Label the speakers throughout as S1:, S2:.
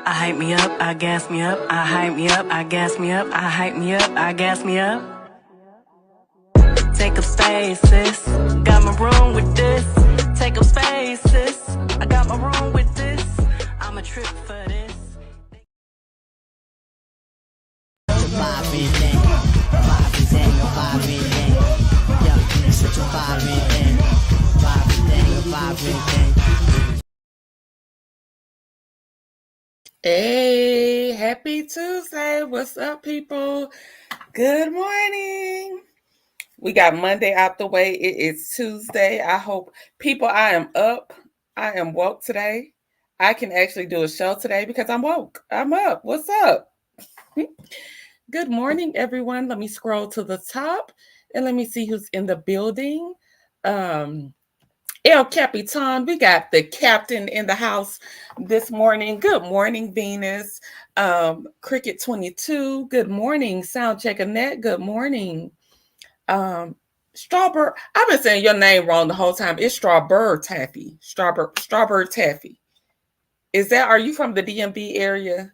S1: I hype me up, I gas me up, I hype me up, I gas me up, I hype me up, I gas me up. Take up space, sis. Got my room with this. Take up space, sis. I got my room with this. I'm a trip for this.
S2: Hey, happy Tuesday. What's up, people? Good morning. We got Monday out the way. It is Tuesday. I hope people, I am up. I am woke today. I can actually do a show today because I'm woke. I'm up. What's up? Good morning, everyone. Let me scroll to the top and let me see who's in the building. El Capitan, we got the captain in the house this morning. Good morning, Venus. Cricket 22, good morning. Soundcheck Annette, good morning. Strawberry, I've been saying your name wrong the whole time. It's Strawberry Taffy. Strawberry Taffy. Are you from the DMV area?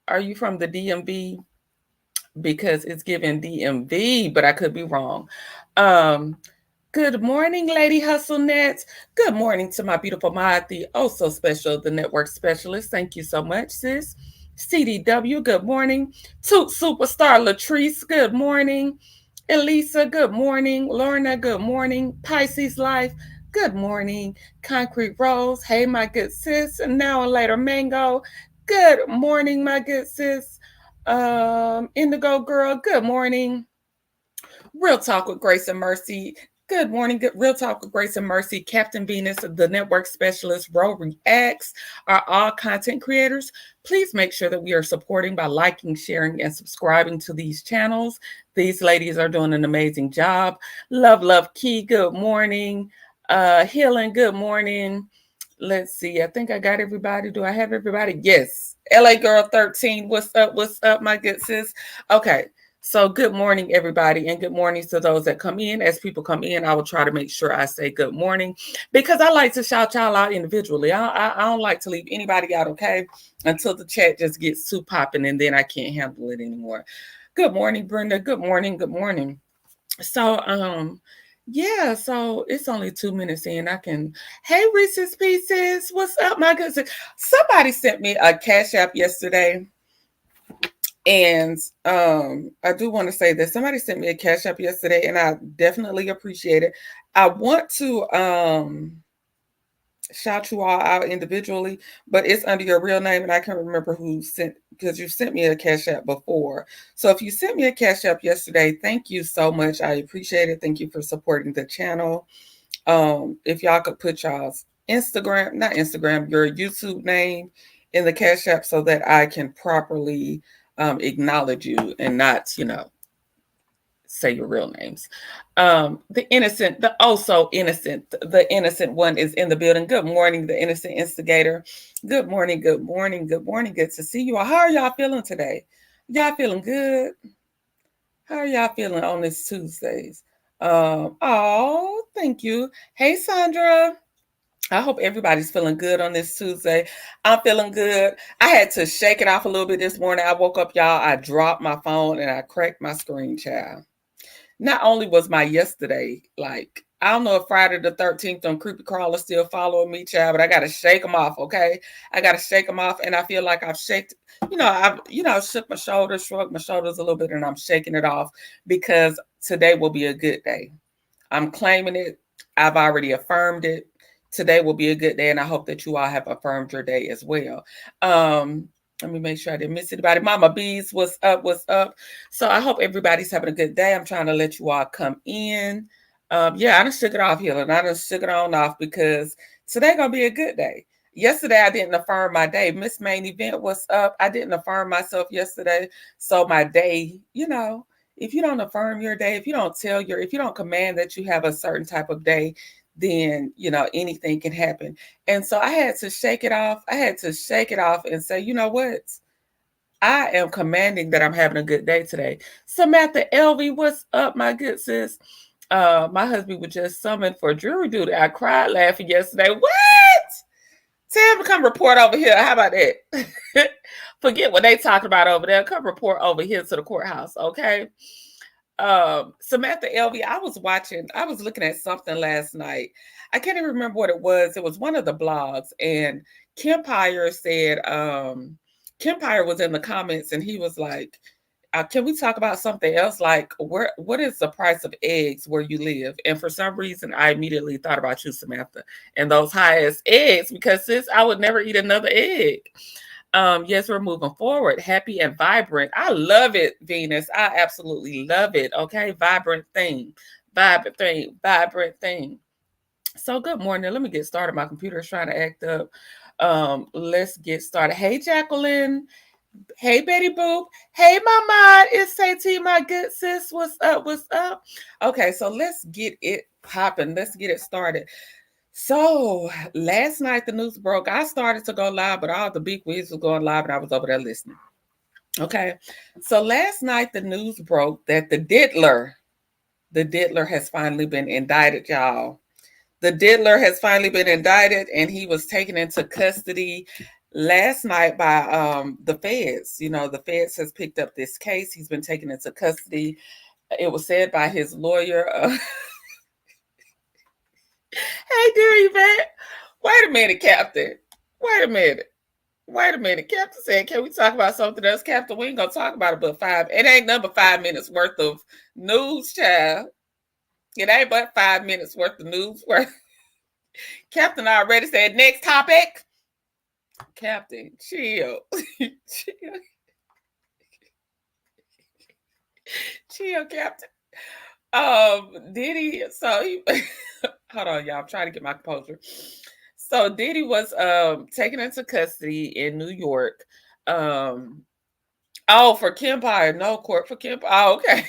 S2: Are you from the DMV? Because it's given DMV, but I could be wrong. Good morning, Lady Hustlenets. Good morning to my beautiful mod, the so special, the network specialist. Thank you so much, sis. CDW, good morning. Toot Superstar Latrice, good morning. Elisa, good morning. Lorna, good morning. Pisces Life, good morning. Concrete Rose, hey, my good sis. And now and later, Mango, good morning, my good sis. Indigo Girl, good morning. Real Talk with Grace and Mercy. Good morning. Real Talk with Grace and Mercy. Captain Venus, the network specialist, Ro Reacts, are all content creators. Please make sure that we are supporting by liking, sharing, and subscribing to these channels. These ladies are doing an amazing job. Love Key, good morning. Healing, good morning. Let's see. I think I got everybody. Do I have everybody? Yes. LA Girl 13. What's up? What's up, my good sis? Okay. So good morning, everybody, and good morning to those that come in. As people come in, I will try to make sure I say good morning because I like to shout y'all out individually. I don't like to leave anybody out, okay, until the chat just gets too popping and then I can't handle it anymore. Good morning, Brenda. Good morning. Good morning. So, yeah, so it's only 2 minutes in. Hey, Reese's Pieces, what's up, my good sis? Somebody sent me a Cash App yesterday. And I do want to say that somebody sent me a Cash App yesterday, and I definitely appreciate it. I want to shout you all out individually, but it's under your real name, and I can't remember who sent, because you sent me a Cash App before. So if you sent me a Cash App yesterday, thank you so much. I appreciate it. Thank you for supporting the channel. If y'all could put y'all's your YouTube name in the Cash App so that I can properly acknowledge you and not, say your real names. The innocent one is in the building. Good morning, the innocent instigator. Good morning. Good to see you all. How are y'all feeling today? Y'all feeling good? How are y'all feeling on this Tuesdays? Thank you. Hey, Sandra. I hope everybody's feeling good on this Tuesday. I'm feeling good. I had to shake it off a little bit this morning. I woke up, y'all. I dropped my phone and I cracked my screen, child. Not only was my yesterday, like, I don't know if Friday the 13th on Creepy Crawler still following me, child, but I got to shake them off, okay? I got to shake them off, and I feel like I've shaked, I've shook my shoulders, shrugged my shoulders a little bit, and I'm shaking it off because today will be a good day. I'm claiming it. I've already affirmed it. Today will be a good day, and I hope that you all have affirmed your day as well. Let me make sure I didn't miss anybody. Mama Bees, what's up? What's up? So I hope everybody's having a good day. I'm trying to let you all come in. I done shook it off here, and I done shook it on off because today gonna be a good day. Yesterday, I didn't affirm my day. Miss Main Event, what's up? I didn't affirm myself yesterday. So my day, if you don't affirm your day, if you don't command that you have a certain type of day, then, anything can happen. And so I had to shake it off. I had to shake it off and say, you know what? I am commanding that I'm having a good day today. Samantha Elvie, what's up, my good sis? My husband was just summoned for jury duty. I cried laughing yesterday. What? Tell him to come report over here. How about that? Forget what they talking about over there. Come report over here to the courthouse, okay? Samantha LV, I was looking at something last night. I can't even remember what it was. It was one of the blogs, and Kempire said, Kempire was in the comments, and he was like, can we talk about something else? Like, what is the price of eggs where you live? And for some reason, I immediately thought about you, Samantha, and those highest eggs, because sis, I would never eat another egg. Yes, we're moving forward. Happy and vibrant. I love it, Venus. I absolutely love it. Okay, vibrant thing. Vibrant thing. So good morning. Let me get started. My computer is trying to act up. Let's get started. Hey, Jacqueline. Hey, Betty Boop. Hey, Mama. It's T, my good sis. What's up? What's up? Okay, so let's get it popping. Let's get it started. So last night the news broke. I started to go live, but all the big wigs was going live, and I was over there listening. Okay, so last night the news broke that the diddler has finally been indicted, y'all. The diddler has finally been indicted, and he was taken into custody last night by the feds. You know, the feds has picked up this case. He's been taken into custody. It was said by his lawyer. Hey, dear Yvette. Wait a minute, Captain. Wait a minute. Captain said, can we talk about something else? Captain, we ain't going to talk about it but 5. It ain't number 5 minutes worth of news, child. It ain't but 5 minutes worth of news. Captain already said, next topic. Captain, chill. Chill, Captain. Diddy, so he... Hold on, y'all. I'm trying to get my composure. So Diddy was taken into custody in New York. For Kempire. No court for Kempire. Oh, okay.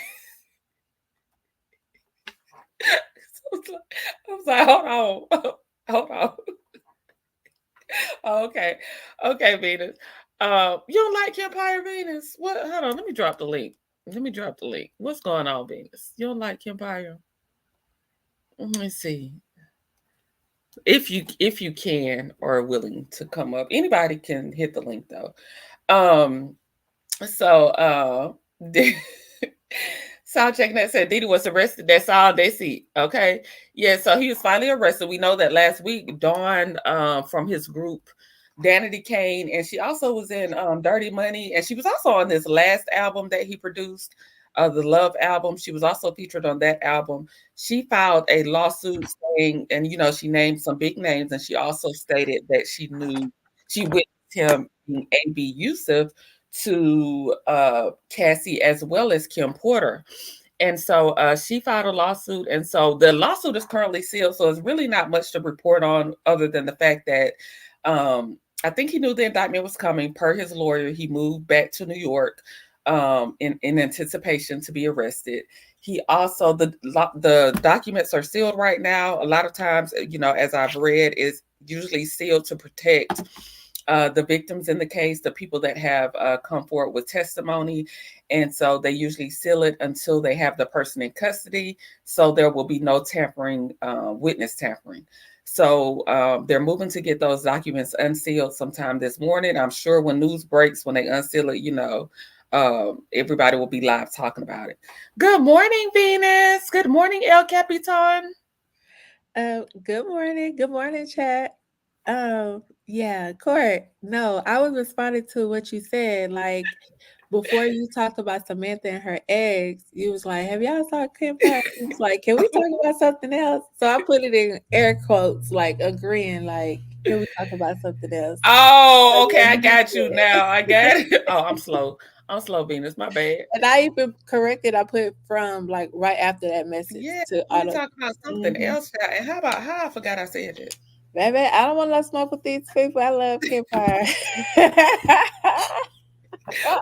S2: I was like, hold on. Okay, Venus. You don't like Kempire, Venus? What? Hold on. Let me drop the link. What's going on, Venus? You don't like Kempire? Let me see. If you can or are willing to come up, anybody can hit the link though. Sound checking that said Diddy was arrested. That's all they see. Okay, yeah. So he was finally arrested. We know that last week Dawn from his group Danity Kane, and she also was in Dirty Money, and she was also on this last album that he produced. The Love album. She was also featured on that album. She filed a lawsuit saying, and she named some big names, and she also stated that she witnessed him being abusive to Cassie as well as Kim Porter. And so she filed a lawsuit, and so the lawsuit is currently sealed. So it's really not much to report on other than the fact that I think he knew the indictment was coming. Per his lawyer, he moved back to New York in anticipation to be arrested. He also, the documents are sealed right now. A lot of times, as I've read, is usually sealed to protect the victims in the case, the people that have come forward with testimony. And so they usually seal it until they have the person in custody. So there will be no tampering, witness tampering. So they're moving to get those documents unsealed sometime this morning. I'm sure when news breaks, when they unseal it, everybody will be live talking about it. Good morning, Venus. Good morning, El Capitan.
S3: Good morning, chat. Yeah, Court. No, I was responding to what you said. Like before you talked about Samantha and her eggs, you was like, "Have y'all saw Kim Pie?" It was like, "Can we talk about something else?" So I put it in air quotes, like agreeing, like, "Can we talk about something else?"
S2: Oh, okay, I got you now. I got it. Oh, I'm slow, Venus. My bad.
S3: And I even corrected. I put from like right after that message.
S2: Yeah,
S3: to
S2: we talk about something else. And how I forgot I said it.
S3: Baby, I don't want to smoke with these people. I love Kim Pie.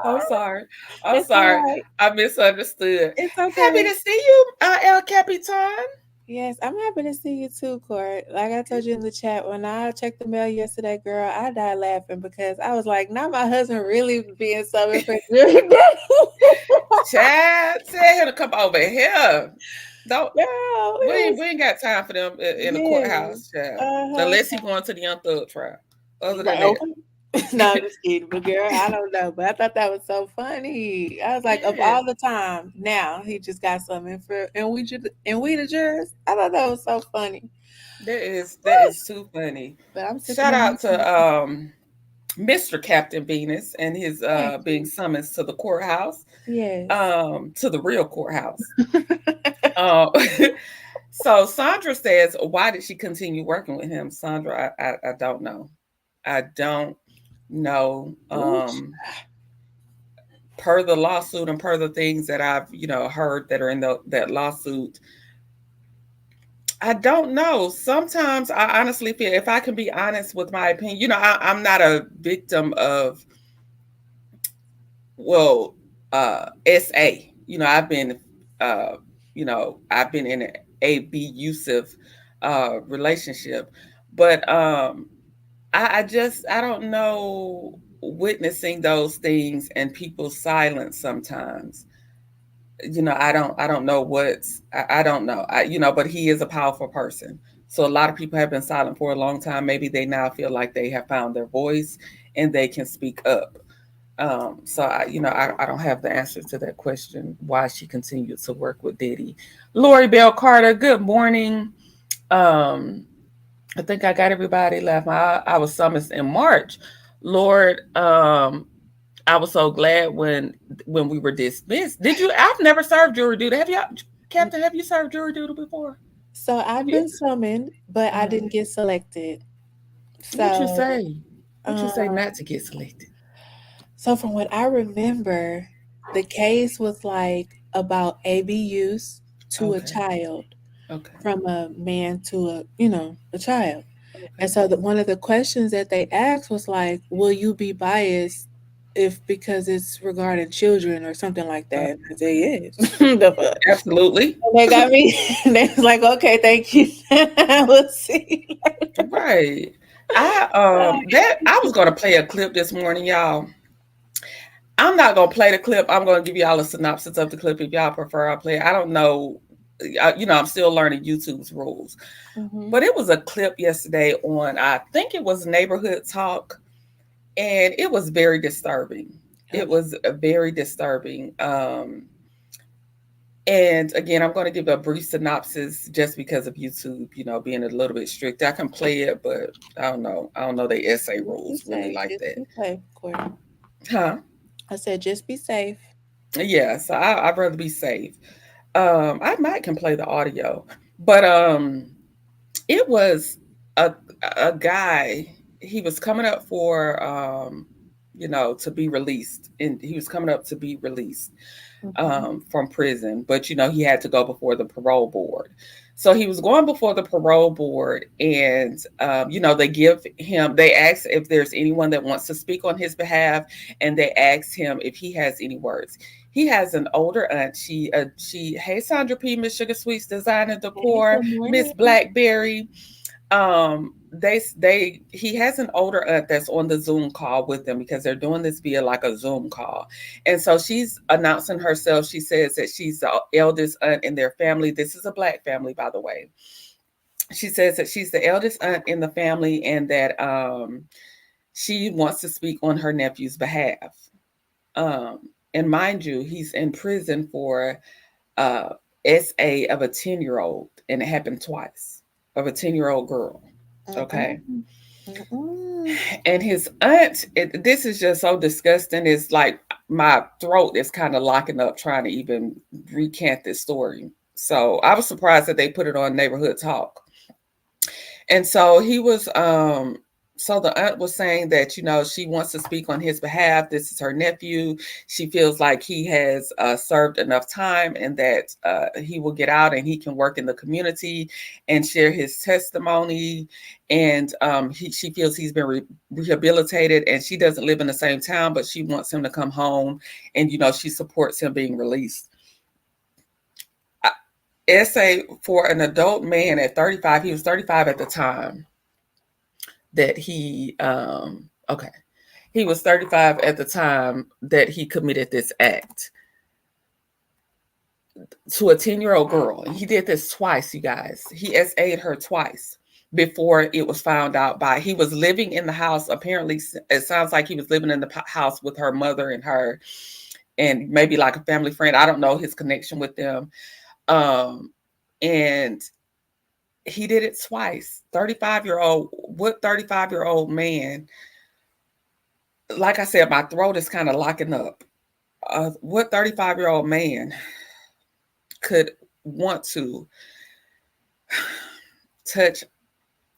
S2: I'm sorry. Right. I misunderstood.
S3: It's okay.
S2: Happy to see you, El Capitan.
S3: Yes, I'm happy to see you too, Court. Like I told you in the chat, when I checked the mail yesterday, girl, I died laughing because I was like, now my husband really being summoned for jury.
S2: Chad, tell him to come over here. Don't. We ain't got time for them in the courthouse, child. Unless he going to the Young Thug trial. other than
S3: Right,
S2: that?
S3: okay. No, I'm just kidding. But girl, I don't know. But I thought that was so funny. I was like, of
S2: Yeah,
S3: all the time, now he just got something for and we the jurors. I thought that was so funny.
S2: that is too funny.
S3: But I'm sipping
S2: Shout
S3: on my
S2: out to
S3: coffee.
S2: Mr. Captain Venus and his
S3: Thank
S2: being
S3: you.
S2: summoned to the courthouse,
S3: Yes.
S2: to the real courthouse. Uh, so Sandra says, why did she continue working with him? Sandra, I don't know. I don't know.
S3: Ooh,
S2: Per the lawsuit and per the things that I've heard that are in that lawsuit, I don't know. Sometimes I honestly feel, if I can be honest with my opinion, I'm not a victim of, well, SA. I've been, I've been in an abusive relationship, but I don't know, witnessing those things and people's silence sometimes. I don't know I don't know. But he is a powerful person. So a lot of people have been silent for a long time. Maybe they now feel like they have found their voice and they can speak up. So I don't have the answer to that question, why she continued to work with Diddy. Lori Bell Carter, good morning. Um, I think I got everybody left. I was summoned in March. Lord, I was so glad when we were dismissed. Did you? I've never served jury duty. Have you, Captain? Have you served jury duty before?
S3: So
S2: Have
S3: I've
S2: you?
S3: been summoned, but I didn't get selected.
S2: What you
S3: So,
S2: say? What you say
S3: um,
S2: not to get selected?
S3: so from what I remember, the case was like about abuse to a
S2: Okay.
S3: child,
S2: Okay.
S3: from a man to a child. And
S2: Okay.
S3: so one of the questions that they asked was like, "Will you be biased if because it's regarding children or something like
S2: Uh,
S3: that?" And I said, "Yes." The fuck?
S2: absolutely.
S3: And they got me. They was like, "Okay, thank you. We'll see."
S2: Right. I was gonna play a clip this morning, y'all. I'm not gonna play the clip. I'm gonna give y'all a synopsis of the clip if y'all prefer. I'll play it. I don't know. I'm still learning YouTube's rules.
S3: Hmm.
S2: But it was a clip yesterday on, I think it was Neighborhood Talk, and it was very disturbing. It
S3: Okay.
S2: was very disturbing. And again, I'm going to give a brief synopsis just because of YouTube, being a little bit strict. I can play it, but I don't know. I don't know the essay
S3: Just be
S2: rules really
S3: safe.
S2: like
S3: Just
S2: that.
S3: be safe, Courtney.
S2: Huh?
S3: I said, just be safe.
S2: Yeah, so I'd rather be safe. I might can play the audio, but it was a a guy. He was coming up for to be released, and he was coming up to be released
S3: Hmm.
S2: from prison, but he had to go before the parole board. So he was going before the parole board, and they ask if there's anyone that wants to speak on his behalf, and they asked him if he has any words. He has an older aunt. Hey, Sandra P, Miss Sugar Sweets Design and
S3: Hey,
S2: Decor,
S3: good
S2: Miss
S3: morning.
S2: Blackberry. He has an older aunt that's on the Zoom call with them because they're doing this via like a Zoom call. And so she's announcing herself. She says that she's the eldest aunt in their family. This is a Black family, by the way. She says that she's the eldest aunt in the family, and that she wants to speak on her nephew's behalf. um and mind you, he's in prison for uh SA of a 10-year-old, and it happened twice, of a 10-year-old girl. Okay.
S3: Mm-mm. Mm-mm.
S2: And his aunt, this is just so disgusting. It's like my throat is kind of locking up trying to even recant this story. So I was surprised that they put it on Neighborhood Talk. And so so the aunt was saying that, she wants to speak on his behalf. This is her nephew. She feels like he has served enough time, and that he will get out and he can work in the community and share his testimony. And she feels he's been rehabilitated, and she doesn't live in the same town, but she wants him to come home, and, she supports him being released. Essay for an adult man at 35, he was 35 at the time that he was 35 at the time that he committed this act to a 10-year-old girl. And he did this twice, you guys. He SA'd her twice before it was found out by, he was living in the house. Apparently, it sounds like he was living in the house with her mother and her, and maybe like a family friend. I don't know his connection with them. And he did it twice. 35-year-old, what 35-year-old man, like I said, my throat is kind of locking up. What 35-year-old man could want to touch,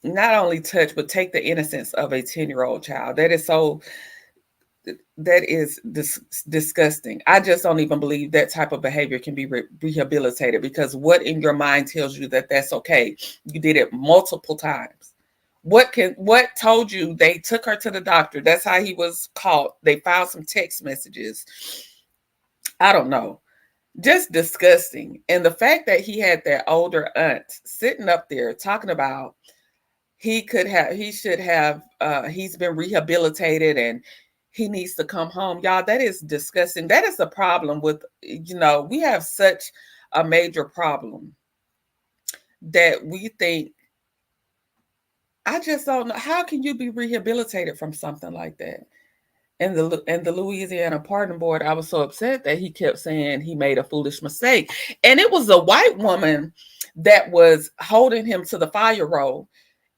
S2: not only touch, but take the innocence of a 10-year-old child? That is disgusting. I just don't even believe that type of behavior can be rehabilitated, because what in your mind tells you that that's okay? You did it multiple times. What told you? They took her to the doctor. That's how he was caught. They found some text messages. I don't know. Just disgusting. And the fact that he had that older aunt sitting up there talking about he's been rehabilitated and he needs to come home. Y'all, that is disgusting. That is the problem with, we have such a major problem that we think, I just don't know. How can you be rehabilitated from something like that? And the Louisiana Pardon Board, I was so upset that he kept saying he made a foolish mistake. And it was a white woman that was holding him to the fire roll.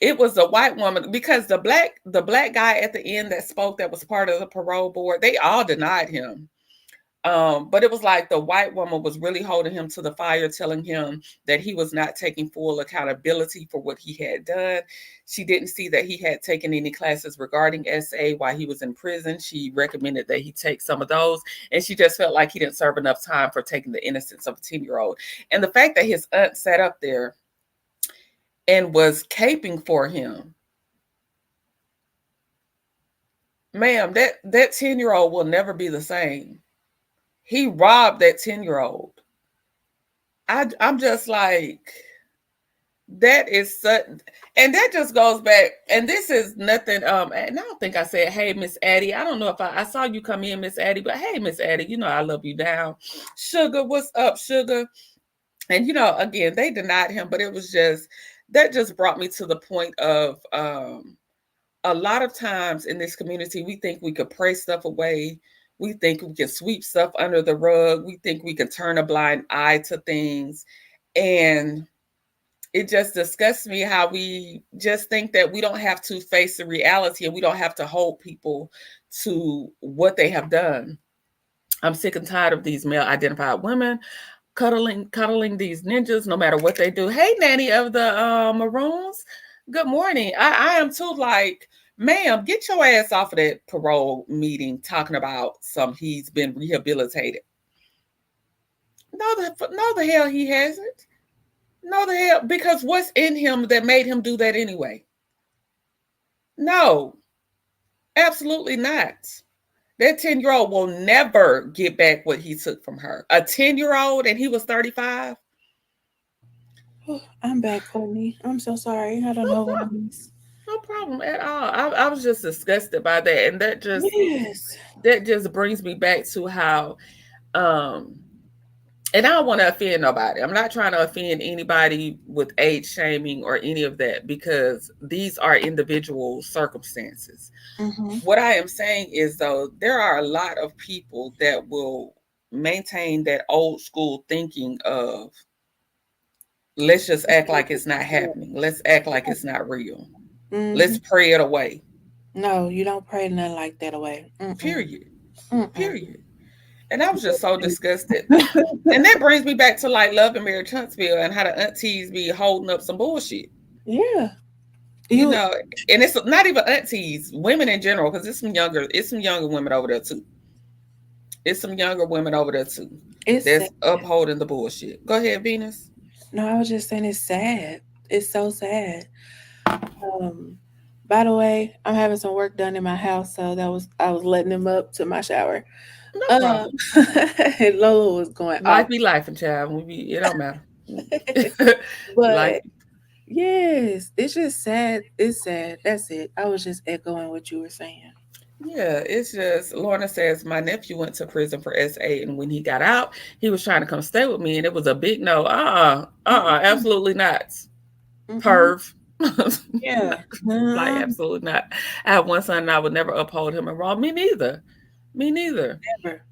S2: It was a white woman, because the black guy at the end that spoke, that was part of the parole board, they all denied him. But it was like the white woman was really holding him to the fire, telling him that he was not taking full accountability for what he had done. She didn't see that he had taken any classes regarding SA while he was in prison. She recommended that he take some of those, and she just felt like he didn't serve enough time for taking the innocence of a 10-year-old. And the fact that his aunt sat up there and was caping for him, ma'am, that 10-year-old will never be the same. He robbed that 10-year-old. I'm just like, that is such, and that just goes back, and this is nothing, and I don't think I said, hey, Miss Addie. I don't know if I saw you come in, Miss Addie, but hey, Miss Addie, I love you down. Sugar, what's up, Sugar? And, again, they denied him, but it was just, that just brought me to the point of, a lot of times in this community, we think we could pray stuff away. We think we can sweep stuff under the rug. We think we can turn a blind eye to things. And it just disgusts me how we just think that we don't have to face the reality, and we don't have to hold people to what they have done. I'm sick and tired of these male identified women cuddling these ninjas, no matter what they do. Hey, Nanny of the Maroons. Good morning. I am too, like, ma'am, get your ass off of that parole meeting talking about he's been rehabilitated. No, the hell he hasn't. No, the hell, because what's in him that made him do that anyway? No, absolutely not. That 10-year-old will never get back what he took from her. A 10-year-old, and he was 35.
S3: Oh, I'm back, Courtney. I'm so sorry. I don't know what I missed.
S2: No problem at all. I was just disgusted by that, and that just brings me back to how, and I don't want to offend nobody. I'm not trying to offend anybody with age shaming or any of that, because these are individual circumstances. Mm-hmm. What I am saying is, though, there are a lot of people that will maintain that old school thinking of, let's just act like it's not happening. Let's act like it's not real. Mm-hmm. Let's pray it away.
S3: No, you don't pray nothing like that away. Mm-mm.
S2: Period. Mm-mm. Period. And I was just so disgusted. And that brings me back to, like, Love and Marriage Huntsville and how the aunties be holding up some bullshit.
S3: Yeah.
S2: And it's not even aunties, women in general, because it's some younger women over there too. It's some younger women over there too. That's sad. Upholding the bullshit. Go ahead, Venus.
S3: No, I was just saying it's sad. It's so sad. By the way, I'm having some work done in my house, so I was letting him up to my shower.
S2: No problem.
S3: And Lola was going
S2: life be life, and child. It don't matter.
S3: But life. Yes, it's just sad. It's sad. That's it. I was just echoing what you were saying.
S2: Yeah, it's just, Lorna says, my nephew went to prison for SA, and when he got out, he was trying to come stay with me, and it was a big no. Absolutely not. Mm-hmm. Perv.
S3: Yeah.
S2: Like, absolutely not. I have one son and I would never uphold him in wrong. Me neither. Me neither.
S3: Never.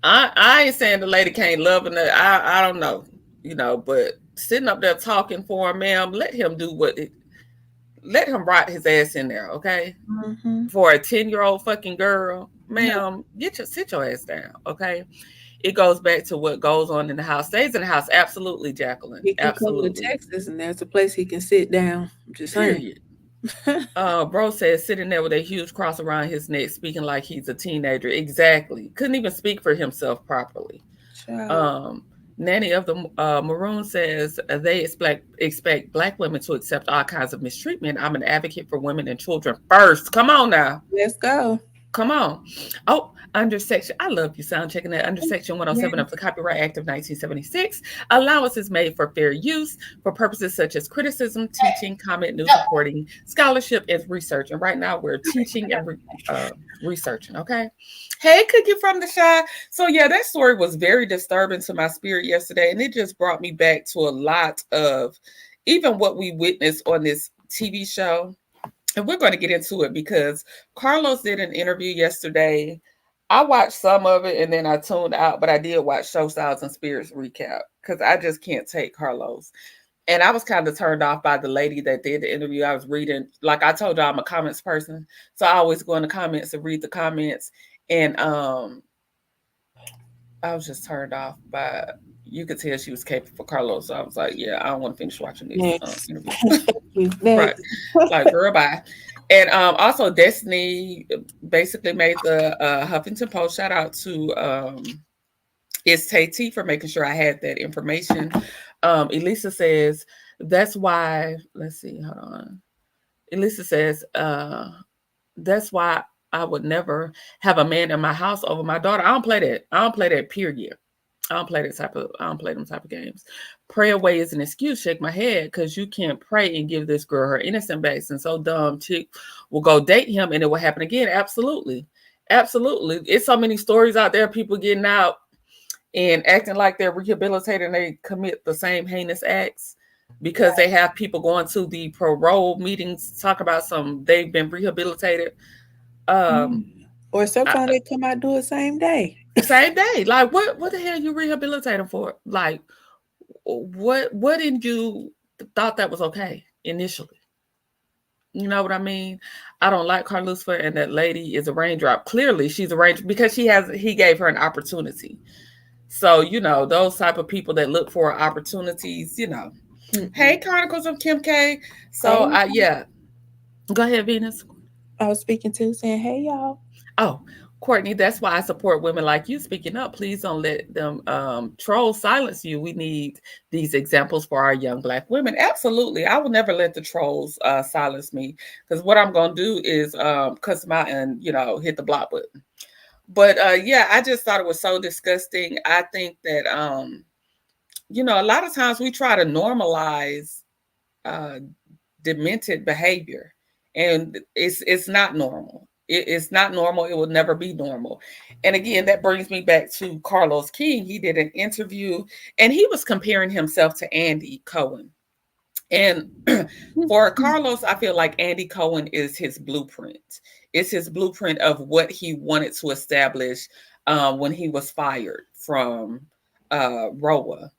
S2: I ain't saying the lady can't love her. I don't know, but sitting up there talking for him, ma'am, let him do let him rot his ass in there, okay?
S3: Mm-hmm.
S2: For a 10-year-old fucking girl,
S3: No.
S2: ma'am, sit your ass down, okay? It goes back to what goes on in the house. Stays in the house, absolutely, Jacqueline.
S3: He can come to
S2: Absolutely.
S3: Texas, and there's a place he can sit down. I'm just saying.
S2: Period. Bro says sitting there with a huge cross around his neck, speaking like he's a teenager. Exactly. Couldn't even speak for himself properly.
S3: Child.
S2: Nanny of the Maroon says they expect Black women to accept all kinds of mistreatment. I'm an advocate for women and children first. Come on now.
S3: Let's go.
S2: Come on. Oh, under section, I love you sound checking that. Under section 107
S3: Yeah.
S2: of the Copyright Act of 1976, allowance is made for fair use for purposes such as criticism, teaching, comment, news reporting, scholarship, and research. And right now we're teaching and researching, okay? Hey, Cookie from the Shy. So yeah, that story was very disturbing to my spirit yesterday, and it just brought me back to a lot of even what we witnessed on this TV show. And we're going to get into it because Carlos did an interview yesterday. I watched some of it and then I tuned out, but I did watch Show Styles and Spirits recap because I just can't take Carlos. And I was kind of turned off by the lady that did the interview. I was reading, like I told you, I'm a comments person. So I always go in the comments and read the comments. And I was just turned off by, you could tell she was capable for Carlos. So I was like, yeah, I don't want to finish watching this interview. Right. Like, girl, bye. And also Destiny basically made the Huffington Post. Shout out to it's Tay for making sure I had that information. Elisa says, that's why, let's see, hold on. Elisa says, that's why I would never have a man in my house over my daughter. I don't play that. I don't play that, period. I don't play them type of games. Pray away is an excuse. Shake my head because you can't pray and give this girl her innocent base. And so dumb chick will go date him and it will happen again. Absolutely. Absolutely. It's so many stories out there, people getting out and acting like they're rehabilitated and they commit the same heinous acts because they have people going to the parole meetings to talk about they've been rehabilitated.
S3: Or sometimes they come out and do it same day.
S2: Same day. Like what the hell you rehabilitating for? Like what did you thought that was okay initially? You know what I mean? I don't like Carlos and that lady is a raindrop. Clearly she's a raindrop because he gave her an opportunity. So, those type of people that look for opportunities, Mm-hmm. Hey, Chronicles of Kim K. So, yeah. Go ahead, Venus.
S3: I was speaking to saying, hey, y'all.
S2: Oh, Courtney, that's why I support women like you speaking up. Please don't let them trolls silence you. We need these examples for our young Black women. Absolutely. I will never let the trolls silence me because what I'm going to do is cuss them out and, hit the block button. But yeah, I just thought it was so disgusting. I think that, a lot of times we try to normalize demented behavior and it's not normal. It's not normal. It will never be normal. And again, that brings me back to Carlos King. He did an interview and he was comparing himself to Andy Cohen. And for Carlos, I feel like Andy Cohen is his blueprint. It's his blueprint of what he wanted to establish when he was fired from ROA.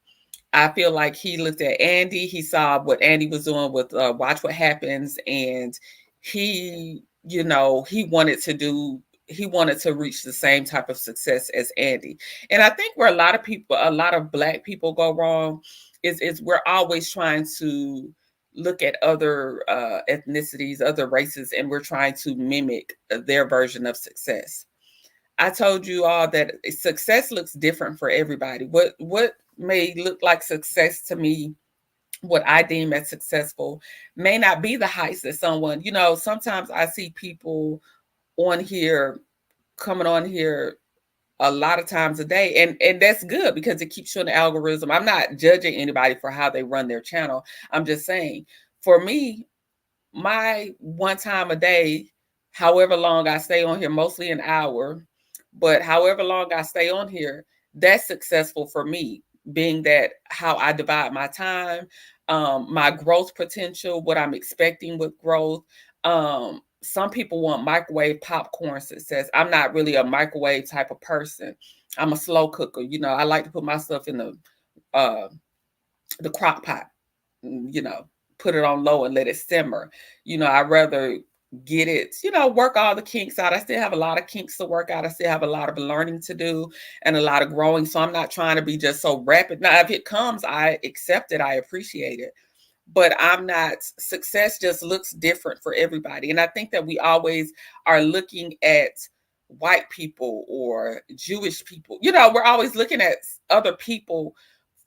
S2: I feel like he looked at Andy. He saw what Andy was doing with Watch What Happens. And he wanted to reach the same type of success as Andy. And I think where a lot of Black people go wrong is we're always trying to look at other ethnicities, other races, and we're trying to mimic their version of success. I told you all that success looks different for everybody. What may look like success to me, what I deem as successful, may not be the heights that someone, sometimes I see people coming on here a lot of times a day. And that's good because it keeps you in the algorithm. I'm not judging anybody for how they run their channel. I'm just saying, for me, my one time a day, however long I stay on here, mostly an hour, but however long I stay on here, that's successful for me, being that how I divide my time. my growth potential, what I'm expecting with growth. Some people want microwave popcorn success. I'm not really a microwave type of person. I'm a slow cooker. You know, I like to put my stuff in uh, the crock pot, you know, put it on low and let it simmer. You know, I rather get it, you know, work all the kinks out. I still have a lot of kinks to work out. I still have a lot of learning to do and a lot of growing. So I'm not trying to be just so rapid. Now, if it comes, I accept it. I appreciate it. But I'm not, success just looks different for everybody. And I think that we always are looking at white people or Jewish people. You know, we're always looking at other people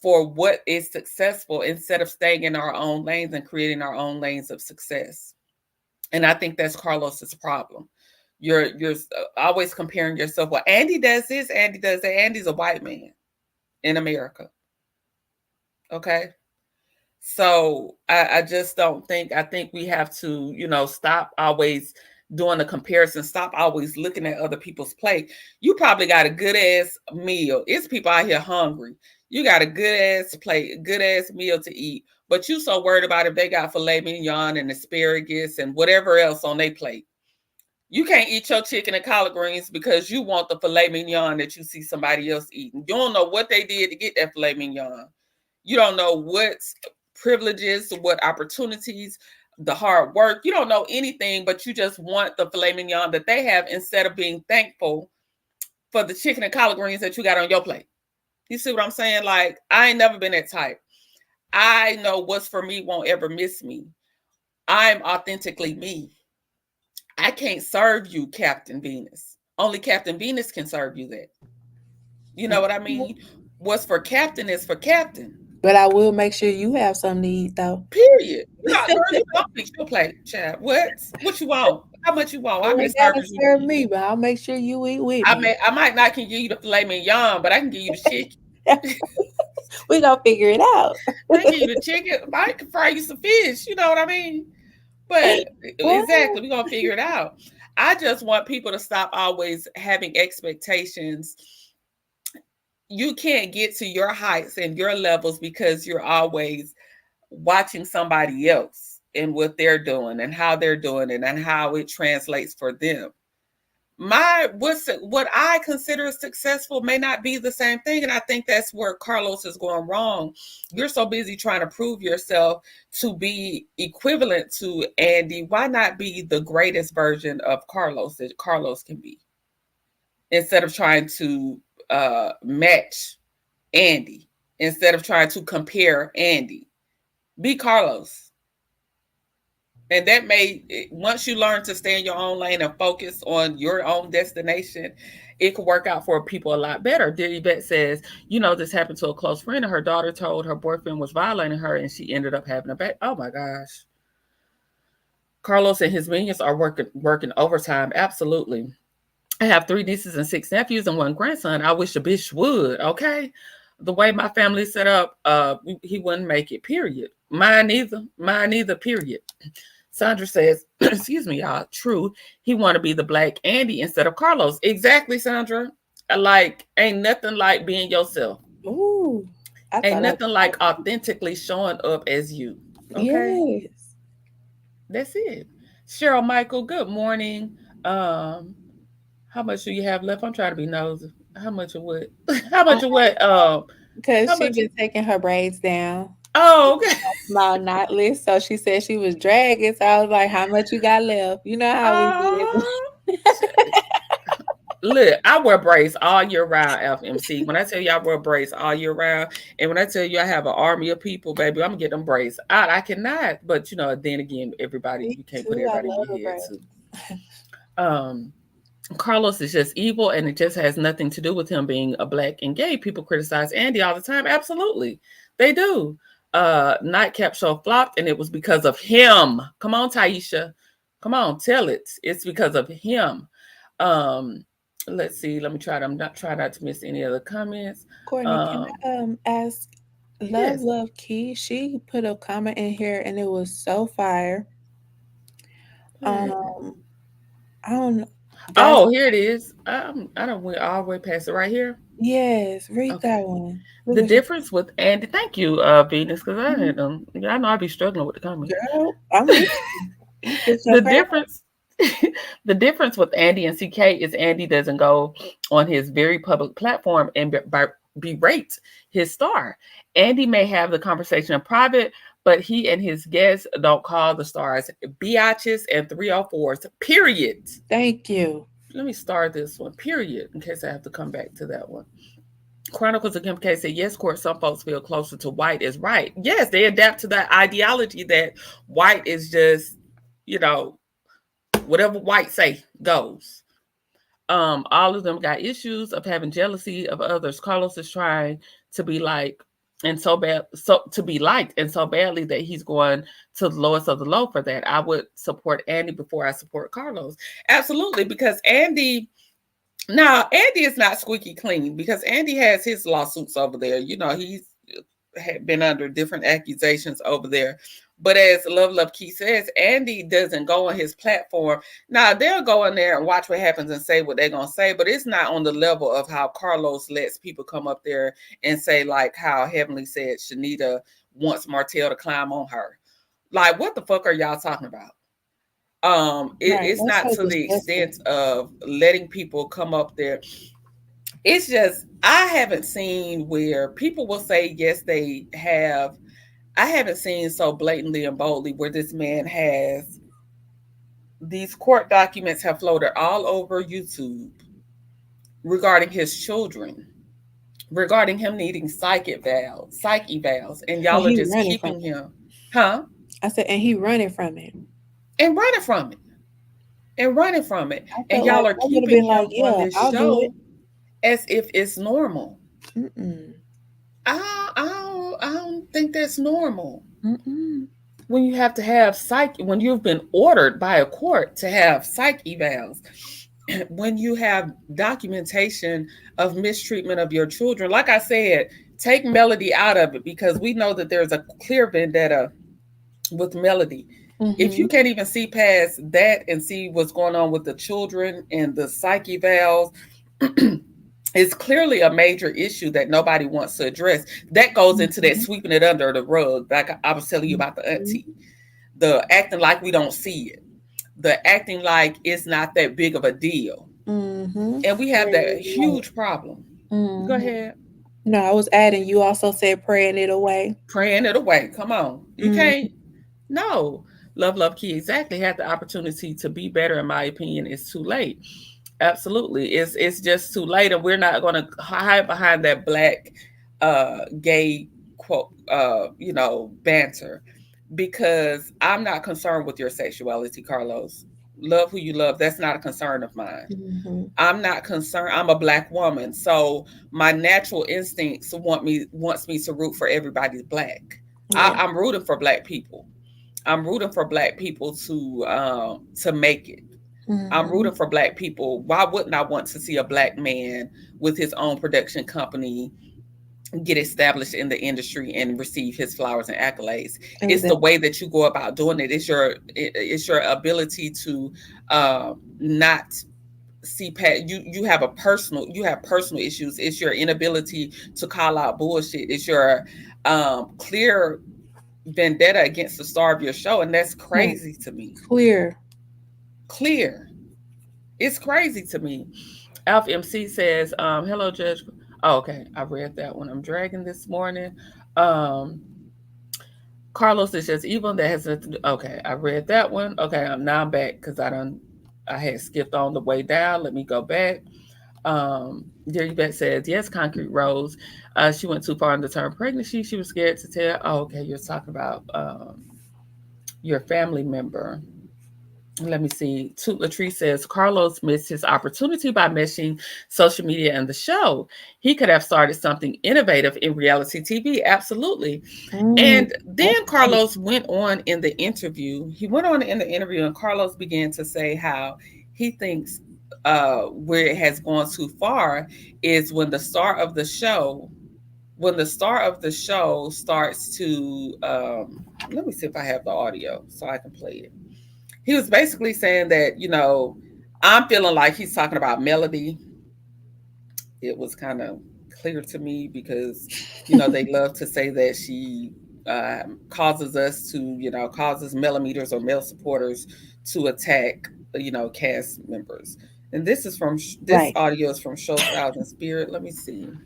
S2: for what is successful instead of staying in our own lanes and creating our own lanes of success. And I think that's Carlos's problem. You're always comparing yourself. Well, Andy does this, Andy does that. Andy's a white man in America. Okay. So I just don't think, I think we have to, you know, stop always doing the comparison, stop always looking at other people's plate. You probably got a good ass meal. It's people out here hungry. You got a good ass plate, good ass meal to eat, but you so worried about if they got filet mignon and asparagus and whatever else on their plate. You can't eat your chicken and collard greens because you want the filet mignon that you see somebody else eating. You don't know what they did to get that filet mignon. You don't know what privileges, what opportunities, the hard work. You don't know anything, but you just want the filet mignon that they have instead of being thankful for the chicken and collard greens that you got on your plate. You see what I'm saying? Like, I ain't never been that type. I know what's for me won't ever miss me. I'm authentically me. I can't serve you Captain Venus. Only Captain Venus can serve you that. You know what I mean? What's for Captain is for Captain.
S3: But I will make sure you have something to eat, though.
S2: Period. You got, girl, you don't fix your plate, child. What you want? How much you want? How
S3: You
S2: many
S3: ain't gotta
S2: servings you
S3: serve
S2: need?
S3: me, but I'll make sure you eat with me.
S2: I might not can give you the filet mignon, but I can give you the chicken.
S3: We gonna figure it out.
S2: I give you the chicken. I can fry you some fish. You know what I mean? But exactly, we're gonna figure it out. I just want people to stop always having expectations. You can't get to your heights and your levels because you're always watching somebody else and what they're doing and how they're doing it and how it translates for them. What I consider successful may not be the same thing, and I think that's where Carlos is going wrong. You're so busy trying to prove yourself to be equivalent to Andy. Why not be the greatest version of Carlos that Carlos can be, instead of trying to match Andy, instead of trying to compare Andy? Be Carlos. And that may, once you learn to stay in your own lane and focus on your own destination, it could work out for people a lot better. Diddy Bet says, you know, this happened to a close friend, and her daughter told her boyfriend was violating her, and she ended up having a baby. Oh my gosh. Carlos and his minions are working overtime. Absolutely. I have 3 nieces and 6 nephews and 1 grandson. I wish a bitch would, okay? The way my family set up, he wouldn't make it, period. Mine either, period. Sandra says, excuse me, y'all, true. He want to be the black Andy instead of Carlos. Exactly, Sandra. Like, ain't nothing like being yourself.
S3: Ooh.
S2: Ain't nothing like authentically showing up as you. Okay?
S3: Yes.
S2: That's it. Cheryl Michael, good morning. How much do you have left? I'm trying to be nosy. How much of what? How much of what?
S3: Because
S2: How
S3: she
S2: much?
S3: been taking her braids down.
S2: Oh, okay.
S3: Small knotless. So she said she was dragging. So I was like, how much you got left? You know how we did.
S2: Look, I wear braids all year round, FMC. When I tell you I wear braids all year round, and when I tell you I have an army of people, baby, I'm gonna get them braids out. I cannot, but you know, then again, everybody,
S3: Me
S2: you can't put
S3: too. I
S2: everybody in
S3: love
S2: your
S3: her
S2: head
S3: braids.
S2: too. Carlos is just evil, and it just has nothing to do with him being a black and gay. People criticize Andy all the time. Absolutely, they do. Nightcap show flopped, and it was because of him. Come on, Taisha. Come on, tell it. It's because of him. Let's see. Let me try to. I'm not try not to miss any other comments.
S3: Courtney, can I ask
S2: Yes.
S3: Love Key? She put a comment in here and it was so fire.
S2: What?
S3: I don't know. That's
S2: Oh, here it is. I don't went all the way past it right here.
S3: yes. Read
S2: Okay.
S3: that one. Look
S2: The
S3: what she
S2: difference with Andy, thank you, Venus, because I
S3: Mhm.
S2: had I know I'd be struggling with the comment.
S3: Girl, I'm listening. You put your
S2: The
S3: crack.
S2: difference the difference with Andy and CK is Andy doesn't go on his very public platform and berate his star. Andy may have the conversation in private, but he and his guests don't call the stars biatches and 304s, period.
S3: Thank you.
S2: Let me start this one, period, in case I have to come back to that one. Chronicles of Kim K said, yes, Court, some folks feel closer to white is right. Yes, they adapt to that ideology that white is just, you know, whatever white say goes. All of them got issues of having jealousy of others. Carlos is trying to be like and so bad so to be liked and so badly that he's going to the lowest of the low for that. I would support Andy before I support Carlos. Absolutely, because Andy now, Andy is not squeaky clean because Andy has his lawsuits over there. You know, he's had been under different accusations over there. But as Love Key says, Andy doesn't go on his platform. Now, they'll go in there and watch what happens and say what they're going to say, but it's not on the level of how Carlos lets people come up there and say, like how Heavenly said, Shanita wants Martell to climb on her. Like, what the fuck are y'all talking about?
S3: Right.
S2: It's
S3: That's
S2: not
S3: so
S2: to the extent
S3: disgusting.
S2: of letting people come up there. It's just I haven't seen where people will say yes they have. I haven't seen so blatantly and boldly where this man has these court documents have floated all over YouTube regarding his children, regarding him needing psych evals, and
S3: And
S2: y'all are
S3: he
S2: just
S3: running from
S2: keeping
S3: it.
S2: him, huh?
S3: I said, and he running from it.
S2: And running from it, and running from it,
S3: I
S2: and
S3: felt like
S2: y'all are
S3: I would have
S2: keeping
S3: been like,
S2: him on
S3: yeah,
S2: this
S3: I'll do it.
S2: show as if it's normal.
S3: Mm-mm.
S2: I don't think that's normal.
S3: Mm-mm.
S2: When you have to have psych, when you've been ordered by a court to have psych evals, when you have documentation of mistreatment of your children, like I said, take Melody out of it because we know that there's a clear vendetta with Melody. If you
S3: Mm-hmm.
S2: can't even see past that and see what's going on with the children and the psych evals, it's clearly a major issue that nobody wants to address. That goes into that
S3: Mm-hmm.
S2: sweeping it under the rug, like I was telling you about the auntie, the acting like we don't see it, the acting like it's not that big of a deal.
S3: Mm-hmm.
S2: And we have
S3: Praying
S2: that
S3: it away.
S2: huge problem. Go
S3: Mm-hmm.
S2: ahead.
S3: No, I was adding. You also said praying it away.
S2: Praying it away. Come on. You
S3: Mm-hmm.
S2: can't. No. Love Key exactly had the opportunity to be better, in my opinion. It's too late. Absolutely. It's just too late, and we're not gonna hide behind that black gay quote banter, because I'm not concerned with your sexuality, Carlos. Love who you love. That's not a concern of mine.
S3: Mm-hmm.
S2: I'm not concerned. I'm a black woman, so my natural instincts wants me to root for everybody's black.
S3: Yeah.
S2: I'm rooting for black people. I'm rooting for black people to make it. I'm
S3: Mm-hmm.
S2: rooting for black people. Why wouldn't I want to see a black man with his own production company get established in the industry and receive his flowers and accolades? It's the
S3: Exactly.
S2: way that you go about doing it. It's your ability to not see past you have personal issues. It's your inability to call out bullshit. It's your clear vendetta against the star of your show, and that's
S3: Right.
S2: crazy to me.
S3: Clear.
S2: Clear. It's crazy to me. Alf MC says, hello, Judge. Oh, okay. I read that one. I'm dragging this morning. Um, Carlos is just evil. That has nothing to do. Okay, I read that one. Okay, now I'm back because I had skipped on the way down. Let me go back. Jerry Beck says, yes, Concrete Rose. She went too far in the term pregnancy. She was scared to tell. Oh, okay, you're talking about your family member. Let me see. Toot Latrice says Carlos missed his opportunity by meshing social media and the show. He could have started something innovative in reality TV. Absolutely.
S3: Mm,
S2: And then
S3: that's right.
S2: Carlos went on in the interview. He went on in the interview, and Carlos began to say how he thinks where it has gone too far is when the star of the show starts to let me see if I have the audio so I can play it. He was basically saying that, I'm feeling like he's talking about Melody. It was kind of clear to me because, they love to say that she causes us to, causes millimeters or male supporters to attack, cast members. And this is from, this
S4: Right.
S2: audio is from Show Styles and Spirit. Let me see.
S5: Right.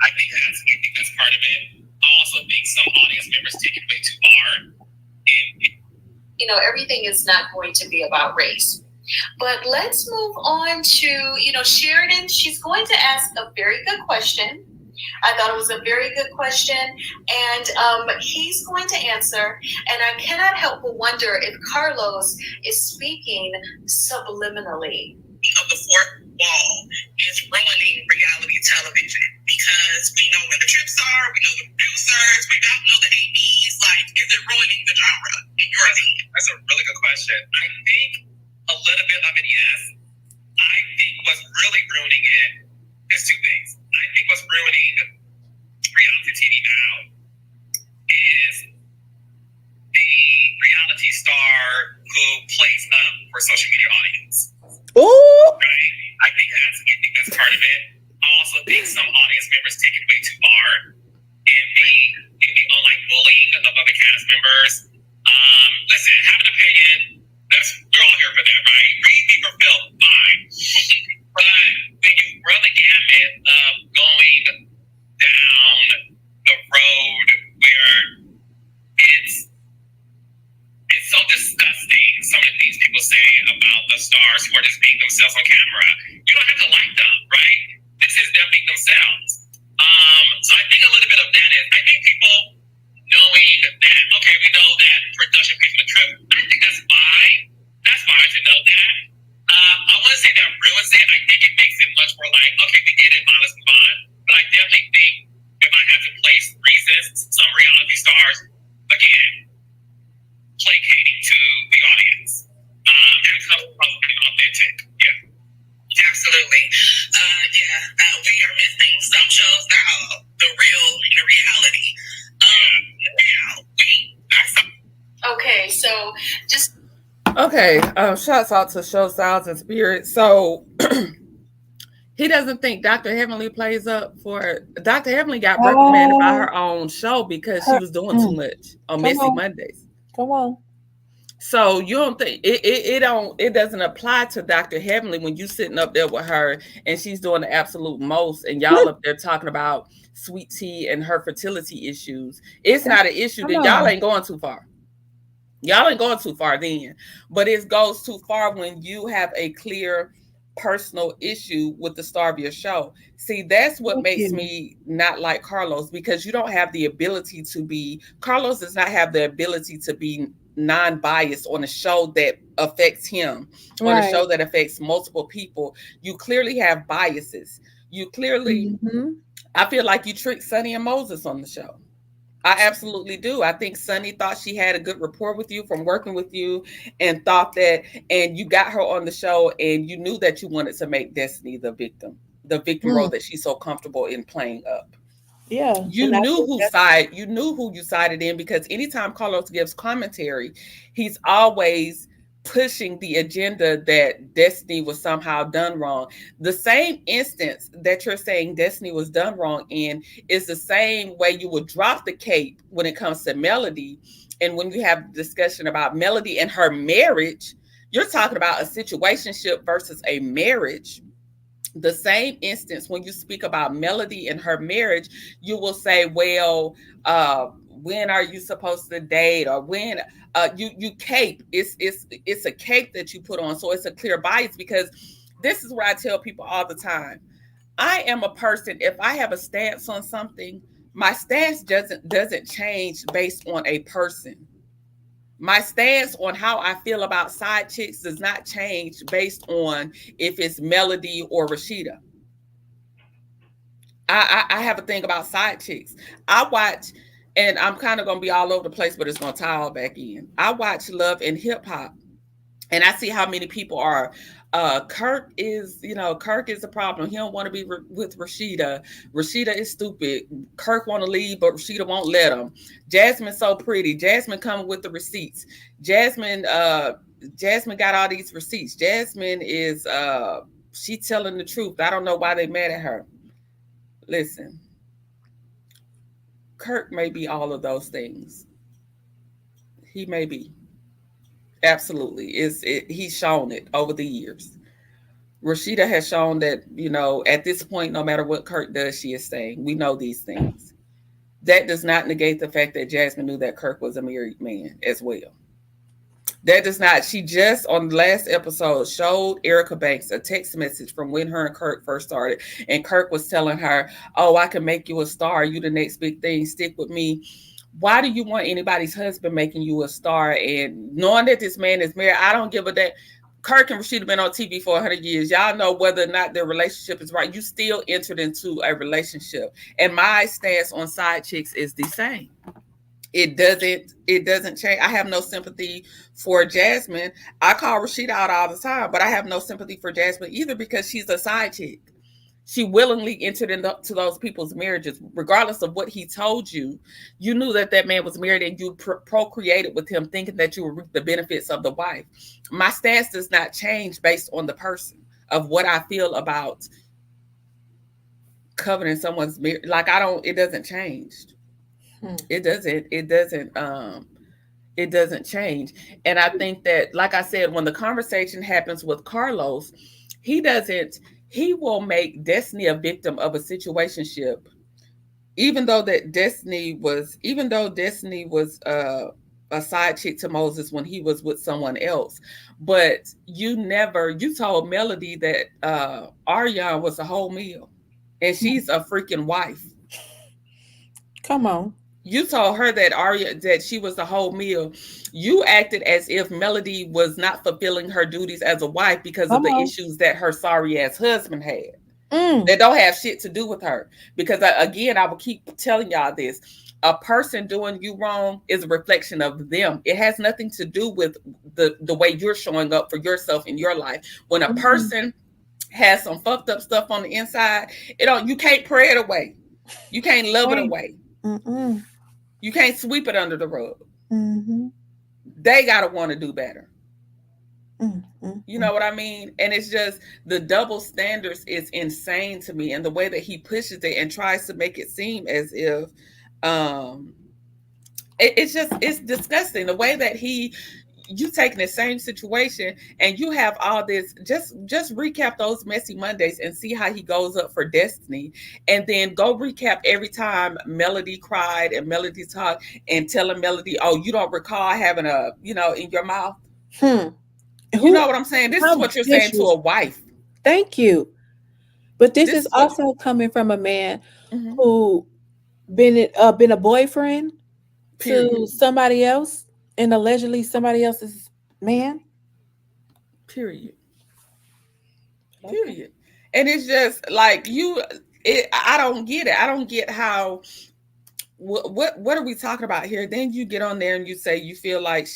S5: I think that's part of it. I also think some audience members take it way too hard. And, everything is not going to be about race. But let's move on to, Sheridan. She's going to ask a very good question. I thought it was a very good question, and he's going to answer. And I cannot help but wonder if Carlos is speaking subliminally. Of the fourth wall is ruining reality television because we know where the trips are, we know the producers, we don't know the ADs. Like, is it ruining the genre in your opinion? That's a really good question. I think a little bit of it, yes. I think what's really ruining it is two things. I think what's ruining reality TV now is the reality star who plays up for social media audience.
S2: Ooh.
S5: Right? I think that's part of it. I also think some audience members take it way too hard and be on like bullying of other cast members. Listen, have an opinion. We're all here for that, right? Read me for Phil, fine. But when you run the gamut of going down the road where it's so disgusting, some of the things people say about the stars who are just being themselves on camera. You don't have to like them, right? This is them being themselves. So I think a little bit of that is, I think people knowing that, okay, we know that production pays for the trip. I think that's fine. That's fine to know that. I want to say that ruins it. I think it makes it much more like, okay, we did it, fine, let's move on. But I definitely think if I have to place reasons, some reality stars, again, placating to the audience. And it comes from being authentic. Yeah. Absolutely. We are missing some shows that are the real reality. Okay, so just
S2: Okay, shouts out to Show Styles and Spirit. So he doesn't think Dr. Heavenly plays up for Dr. Heavenly got reprimanded by her own show because she was doing too much on Messy Mondays.
S4: Come on.
S2: So you don't think it doesn't apply to Dr. Heavenly when you sitting up there with her and she's doing the absolute most and y'all up there talking about Sweet Tea and her fertility issues. It's not an issue, then y'all ain't going too far. Y'all ain't going too far then. But it goes too far when you have a clear personal issue with the star of your show. See, that's what makes me not like Carlos, because you don't have the ability to be, Carlos does not have the ability to be non-biased on a show that affects him, on a show that affects multiple people. You clearly have biases. You clearly, I feel like you tricked Sonny and Moses on the show. I absolutely do. I think Sonny thought she had a good rapport with you from working with you and thought that, and you got her on the show and you knew that you wanted to make Destiny the victim role that she's so comfortable in playing up.
S4: Yeah.
S2: You knew who you sided in, because anytime Carlos gives commentary, he's always pushing the agenda that Destiny was somehow done wrong. The same instance that you're saying Destiny was done wrong in is the same way you would drop the cape when it comes to Melody. And when you have discussion about Melody and her marriage, you're talking about a situationship versus a marriage. The same instance when you speak about Melody and her marriage, you will say, well, when are you supposed to date, or when you cape. It's a cape that you put on, so it's a clear bias. Because this is what I tell people all the time. I am a person, if I have a stance on something, my stance doesn't change based on a person. My stance on how I feel about side chicks does not change based on if it's Melody or Rashida. I have a thing about side chicks. I watch, and I'm kind of going to be all over the place, but it's going to tie all back in. I watch Love and Hip Hop, and I see how many people are, Kirk is a problem. He don't want to be with Rashida. Rashida is stupid. Kirk want to leave, but Rashida won't let him. Jasmine's so pretty. Jasmine coming with the receipts. Jasmine Jasmine got all these receipts. Jasmine is she telling the truth. I don't know why they mad at her. Listen, Kirk may be all of those things. He may be. Absolutely. He's shown it over the years. Rashida has shown that, at this point, no matter what Kirk does, she is staying. We know these things. That does not negate the fact that Jasmine knew that Kirk was a married man as well. That does not. She just on the last episode showed Erica Banks a text message from when her and Kirk first started. And Kirk was telling her, oh, I can make you a star. You the next big thing. Stick with me. Why do you want anybody's husband making you a star? And knowing that this man is married, I don't give a damn. Kirk and Rashida been on TV for 100 years. Y'all know whether or not their relationship is right. You still entered into a relationship. And my stance on side chicks is the same. It doesn't change. I have no sympathy for Jasmine. I call Rashida out all the time, but I have no sympathy for Jasmine either because she's a side chick. She willingly entered into those people's marriages, regardless of what he told you. You knew that man was married and you procreated with him thinking that you would reap the benefits of the wife. My stance does not change based on the person of what I feel about coveting someone's marriage. It doesn't change. It doesn't change. And I think that, like I said, when the conversation happens with Carlos, he will make Destiny a victim of a situationship, even though Destiny was a side chick to Moses when he was with someone else. But you told Melody that Aryan was a whole meal and she's a freaking wife.
S3: Come on.
S2: You told her that she was the whole meal. You acted as if Melody was not fulfilling her duties as a wife because of the issues that her sorry ass husband had. That don't have shit to do with her. Because again, I will keep telling y'all this. A person doing you wrong is a reflection of them. It has nothing to do with the way you're showing up for yourself in your life. When a person has some fucked up stuff on the inside, you can't pray it away. You can't love it away. You can't sweep it under the rug. They gotta want to do better. You know what I mean? And it's just the double standards is insane to me, and the way that he pushes it and tries to make it seem as if it's disgusting. The way that you taking the same situation and you have all this, just recap those messy Mondays and see how he goes up for Destiny, and then go recap every time Melody cried and Melody talked and telling Melody, oh, you don't recall having a, in your mouth. You know what I'm saying? This is what you're saying to a wife.
S3: Thank you. But this is also coming from a man who been a boyfriend to somebody else and allegedly somebody else's man. Period.
S2: And it's just like I don't get it. I don't get how. What are we talking about here? Then you get on there and you say you feel like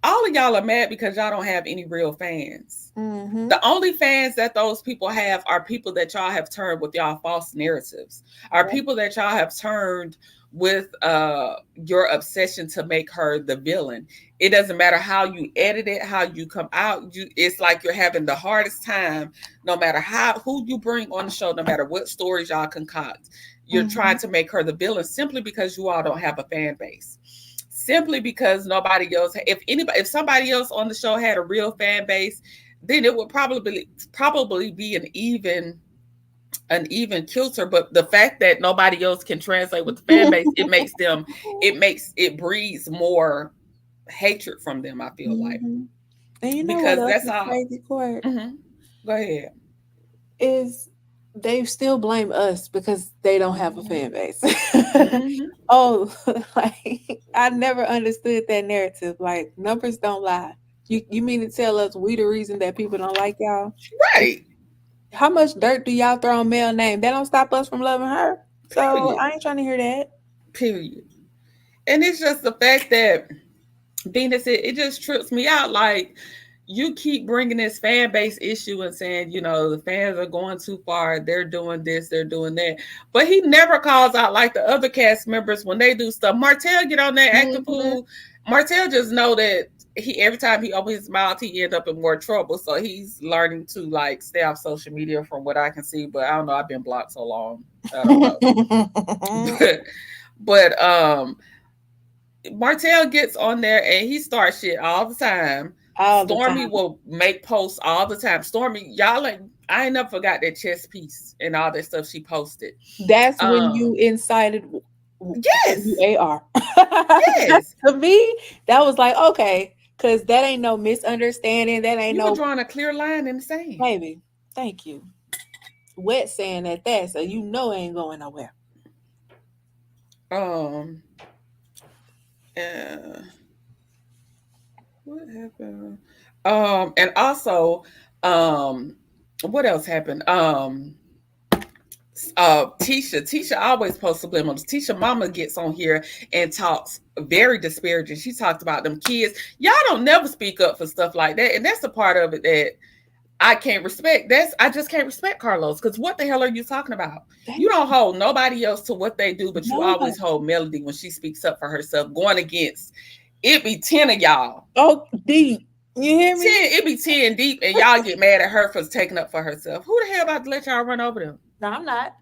S2: all of y'all are mad because y'all don't have any real fans. The only fans that those people have are people that y'all have turned with y'all false narratives, are people that y'all have turned with your obsession to make her the villain. It doesn't matter how you edit it, how you come out. It's like you're having the hardest time, no matter who you bring on the show, no matter what stories y'all concoct. You're trying to make her the villain simply because you all don't have a fan base. Simply because nobody else, if somebody else on the show had a real fan base, then it would probably be an even kilter. But the fact that nobody else can translate with the fan base, it breeds more hatred from them, I feel like.
S3: And you know because what else is crazy, Court?
S2: Go ahead.
S3: Is they still blame us because they don't have a fan base. Oh, like I never understood that narrative. Like numbers don't lie. You mean to tell us we the reason that people don't like y'all?
S2: Right.
S3: How much dirt do y'all throw on Mel name? That don't stop us from loving her. So I ain't trying to hear that.
S2: Period. And it's just the fact that Venus, it just trips me out. Like, you keep bringing this fan base issue and saying, the fans are going too far. They're doing this, they're doing that. But he never calls out like the other cast members when they do stuff. Martell get on there, act a fool. Martell just know that he every time he opens his mouth, he end up in more trouble. So he's learning to like stay off social media from what I can see. But I don't know. I've been blocked so long. I don't know. but Martell gets on there and he starts shit all the time. Stormy will make posts all the time. Stormy, y'all like, I ain't never forgot that chess piece and all that stuff she posted.
S3: That's when you incited.
S2: Yes.
S3: AR.
S2: Yes.
S3: To me, that was like, okay, because that ain't no misunderstanding. That ain't
S2: you were drawing a clear line in the sand.
S3: Baby, thank you. Wet sand at that, so you know it ain't going nowhere.
S2: What happened? And also, what else happened? Tisha always posts subliminals. Tisha mama gets on here and talks very disparaging. She talked about them kids. Y'all don't never speak up for stuff like that. And that's the part of it that I can't respect. I just can't respect Carlos, because what the hell are you talking about? You don't hold nobody else to what they do, but you always hold Melody when she speaks up for herself, going against. It be 10 of y'all.
S3: Oh, deep. You hear me?
S2: 10, it be 10 deep, and y'all get mad at her for taking up for herself. Who the hell about to let y'all run over them?
S3: No, I'm not.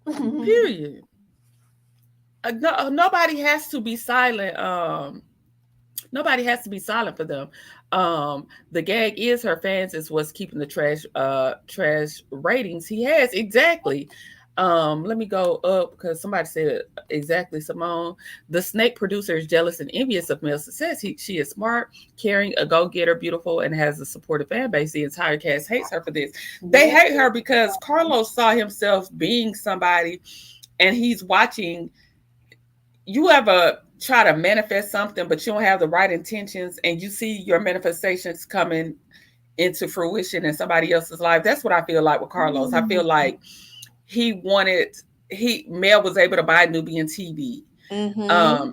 S2: Period. Nobody has to be silent. Nobody has to be silent for them. The gag is her fans is what's keeping the trash ratings he has. Exactly. Let me go up because somebody said exactly, Simone. The snake producer is jealous and envious of Mel's success. She is smart, caring, a go-getter, beautiful, and has a supportive fan base. The entire cast hates her for this. They hate her because Carlos saw himself being somebody, and he's watching. You ever try to manifest something, but you don't have the right intentions, and you see your manifestations coming into fruition in somebody else's life? That's what I feel like with Carlos. I feel like Mel was able to buy Nubian TV.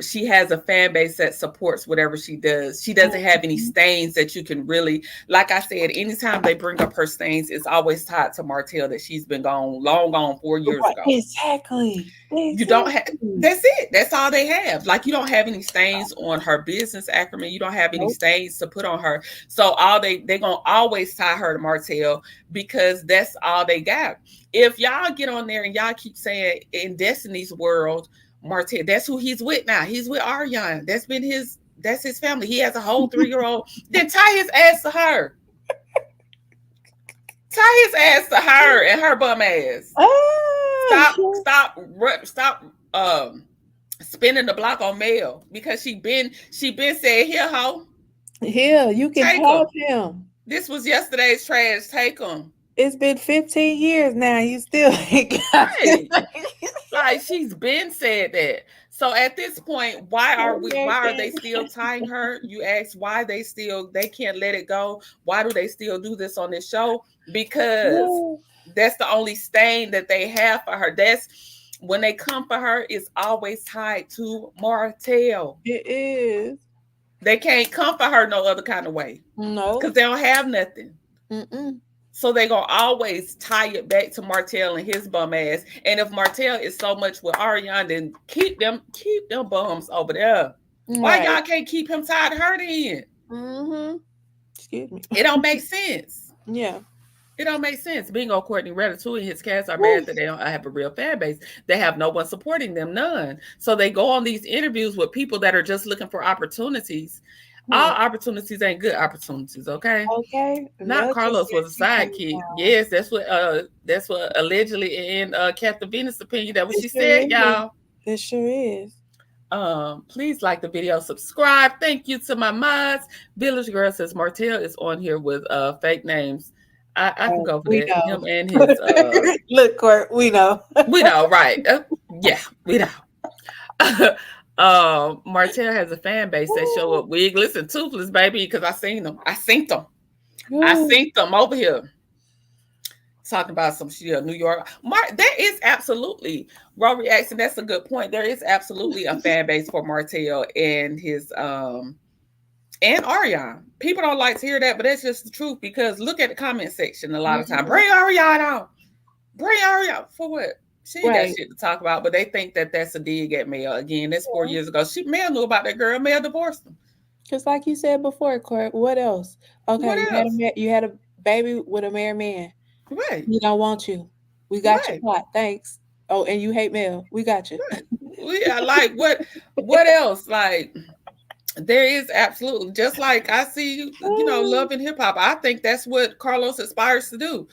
S2: She has a fan base that supports whatever she does. She doesn't have any stains that you can really, like I said, anytime they bring up her stains, it's always tied to Martell, that she's been long gone 4 years ago.
S3: Exactly.
S2: You don't have, that's it. That's all they have. Like, you don't have any stains on her business acumen. You don't have any stains to put on her. So all they're gonna always tie her to Martell, because that's all they got. If y'all get on there and y'all keep saying in Destiny's world, Martell, that's who he's with now. He's with Ariana. That's his family. He has a whole 3-year-old. Then tie his ass to her. Tie his ass to her and her bum ass. Stop spinning the block on Mel, because she been said, here, ho.
S3: Here, you can have him.
S2: This was yesterday's trash. Take him.
S3: It's been 15 years now. You still ain't got it.
S2: Like, she's been said that. So at this point, why are they still tying her? You ask why they can't let it go. Why do they still do this on this show? Because that's the only stain that they have for her. That's when they come for her, it's always tied to Martell.
S3: It is.
S2: They can't come for her no other kind of way.
S3: No.
S2: Because they don't have nothing. So they're going to always tie it back to Martell and his bum ass. And if Martell is so much with Ariana, then keep them bums over there. Right. Why y'all can't keep him tied to her then?
S3: Excuse me.
S2: It don't make sense.
S3: Yeah.
S2: It don't make sense. Bingo, Courtney Ratatouille and his cast are mad that they don't have a real fan base. They have no one supporting them, none. So they go on these interviews with people that are just looking for opportunities. All opportunities ain't good opportunities, okay?
S3: Okay.
S2: Not Carlos was a sidekick. Yes, that's what allegedly in Captain Venus' opinion, that what she said, y'all.
S3: It sure is.
S2: Please like the video, subscribe. Thank you to my mods. Village Girl says Martell is on here with fake names. I can go for that.
S3: Know.
S2: Him and his
S3: look, Court, we know.
S2: We know, right? Yeah, we know. Martell has a fan base that show up wigless and toothless, baby, because I seen them over here talking about some shit. New York. There is absolutely raw reaction. That's a good point. There is absolutely a fan base for Martell and his and Ariana. People don't like to hear that, but that's just the truth, because look at the comment section a lot of time. Bring Ariana on. Bring Ariana for what? She ain't got shit to talk about, but they think that that's a dig at Mel. Again, that's 4 years ago. Mel knew about that girl. Mel divorced him.
S3: Because like you said before, Court, what else? Okay,
S2: What else?
S3: you had a baby with a married man.
S2: Right.
S3: He don't want you. We got your
S2: Right.
S3: plot. Thanks. Oh, and you hate Mel. We got you.
S2: Right. Yeah, like what else? Like there is absolutely just like I see love and hip hop. I think that's what Carlos aspires to do.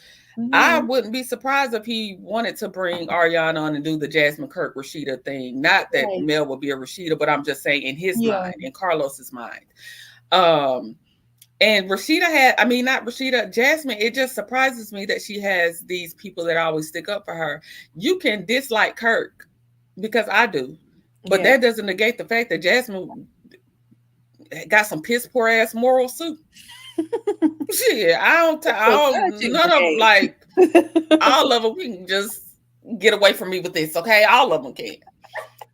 S2: I wouldn't be surprised if he wanted to bring Ariana on and do the Jasmine Kirk Rashida thing. Not that
S3: Right.
S2: Mel would be a Rashida, but I'm just saying in his
S3: Yeah.
S2: mind, in Carlos's mind. And not Rashida, Jasmine, it just surprises me that she has these people that always stick up for her. You can dislike Kirk because I do, but that doesn't negate the fact that Jasmine got some piss poor ass moral soup. Shit, none of them, like, all of them, we can just get away from me with this, okay? All of them can.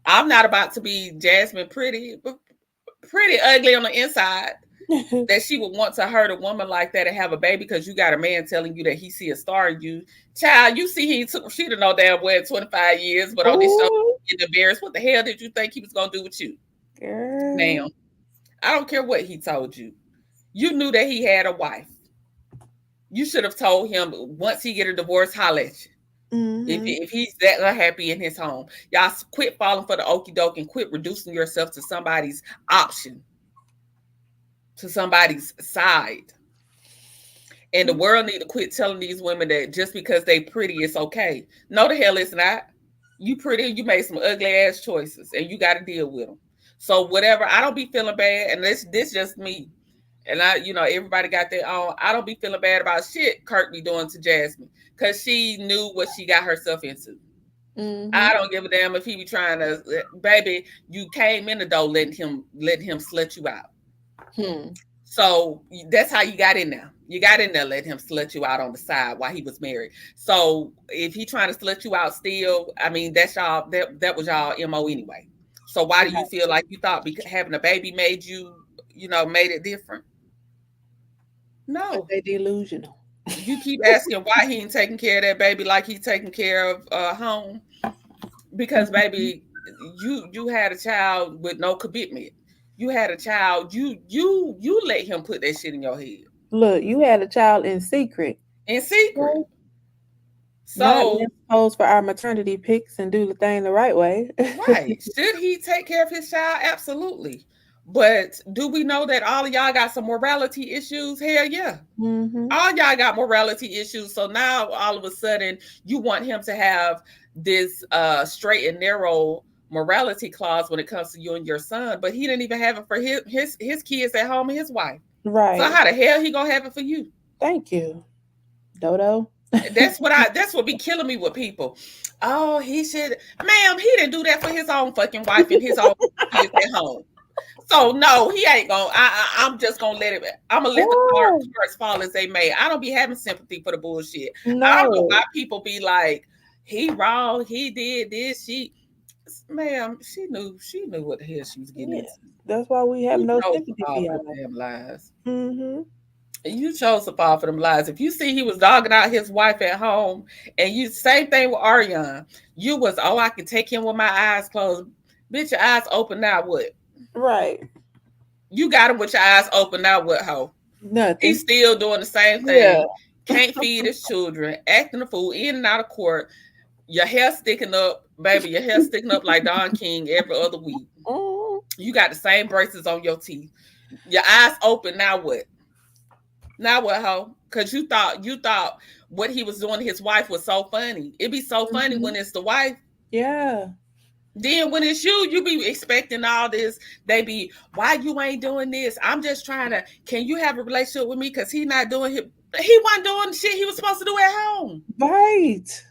S2: I'm not about to be Jasmine pretty ugly on the inside. That she would want to hurt a woman like that and have a baby because you got a man telling you that he see a star in you. Child, you see he took Rashida no damn well in 25 years, but on this show, getting embarrassed. What the hell did you think he was going to do with you?
S3: Girl.
S2: Now, I don't care what he told you. You knew that he had a wife. You should have told him once he get a divorce, holler at you. If he's that unhappy in his home. Y'all quit falling for the okie doke and quit reducing yourself to somebody's option. To somebody's side. And the world need to quit telling these women that just because they pretty, it's okay. No, the hell it's not. You pretty, you made some ugly ass choices and you got to deal with them. So whatever, I don't be feeling bad. And this just me. And everybody got their own. I don't be feeling bad about shit Kirk be doing to Jasmine because she knew what she got herself into. I don't give a damn if he be trying to, baby, you came in the door letting him slut you out. So that's how you got in there. You got in there, let him slut you out on the side while he was married. So if he trying to slut you out still, I mean, that's y'all, that was y'all MO anyway. So why do you feel like you thought having a baby made you, made it different? No.
S3: They delusional.
S2: You keep asking why he ain't taking care of that baby like he's taking care of home. Because baby, you had a child with no commitment. You had a child. You let him put that shit in your head.
S3: Look, you had a child in secret.
S2: In secret.
S3: So pose for our maternity pics and do the thing the right way.
S2: Right. Should he take care of his child? Absolutely. But do we know that all of y'all got some morality issues? Hell yeah. All y'all got morality issues. So now all of a sudden you want him to have this straight and narrow morality clause when it comes to you and your son, but he didn't even have it for his kids at home and his wife.
S3: Right.
S2: So how the hell he gonna have it for you?
S3: Thank you, Dodo.
S2: That's what be killing me with people. Oh, he should, ma'am, he didn't do that for his own fucking wife and his own kids at home. So no, he ain't gonna. I'm just gonna let it. I'm gonna let the cards fall as they may. I don't be having sympathy for the bullshit. No. I don't know why people be like, he wrong, he did this. Ma'am, she knew what the hell she was getting into.
S3: That's why we have no sympathy for y'all.
S2: Damn lies. You chose to fall for them lies. If you see he was dogging out his wife at home, and you same thing with Ariana, you was I can take him with my eyes closed. Bitch, your eyes open now. What? Right. You got him with your eyes open now. What, ho? Nothing. He's still doing the same thing. Yeah. Can't feed his children, acting a fool, in and out of court. Your hair sticking up, baby. Your hair sticking up like Don King every other week. You got the same braces on your teeth. Your eyes open. Now what? Now what, ho? Because you thought what he was doing to his wife was so funny. It'd be so funny when it's the wife. Yeah. Then when it's you be expecting all this. They be, why you ain't doing this? I'm just trying to, can you have a relationship with me? Because he not doing it. He wasn't doing the shit he was supposed to do at home. Right.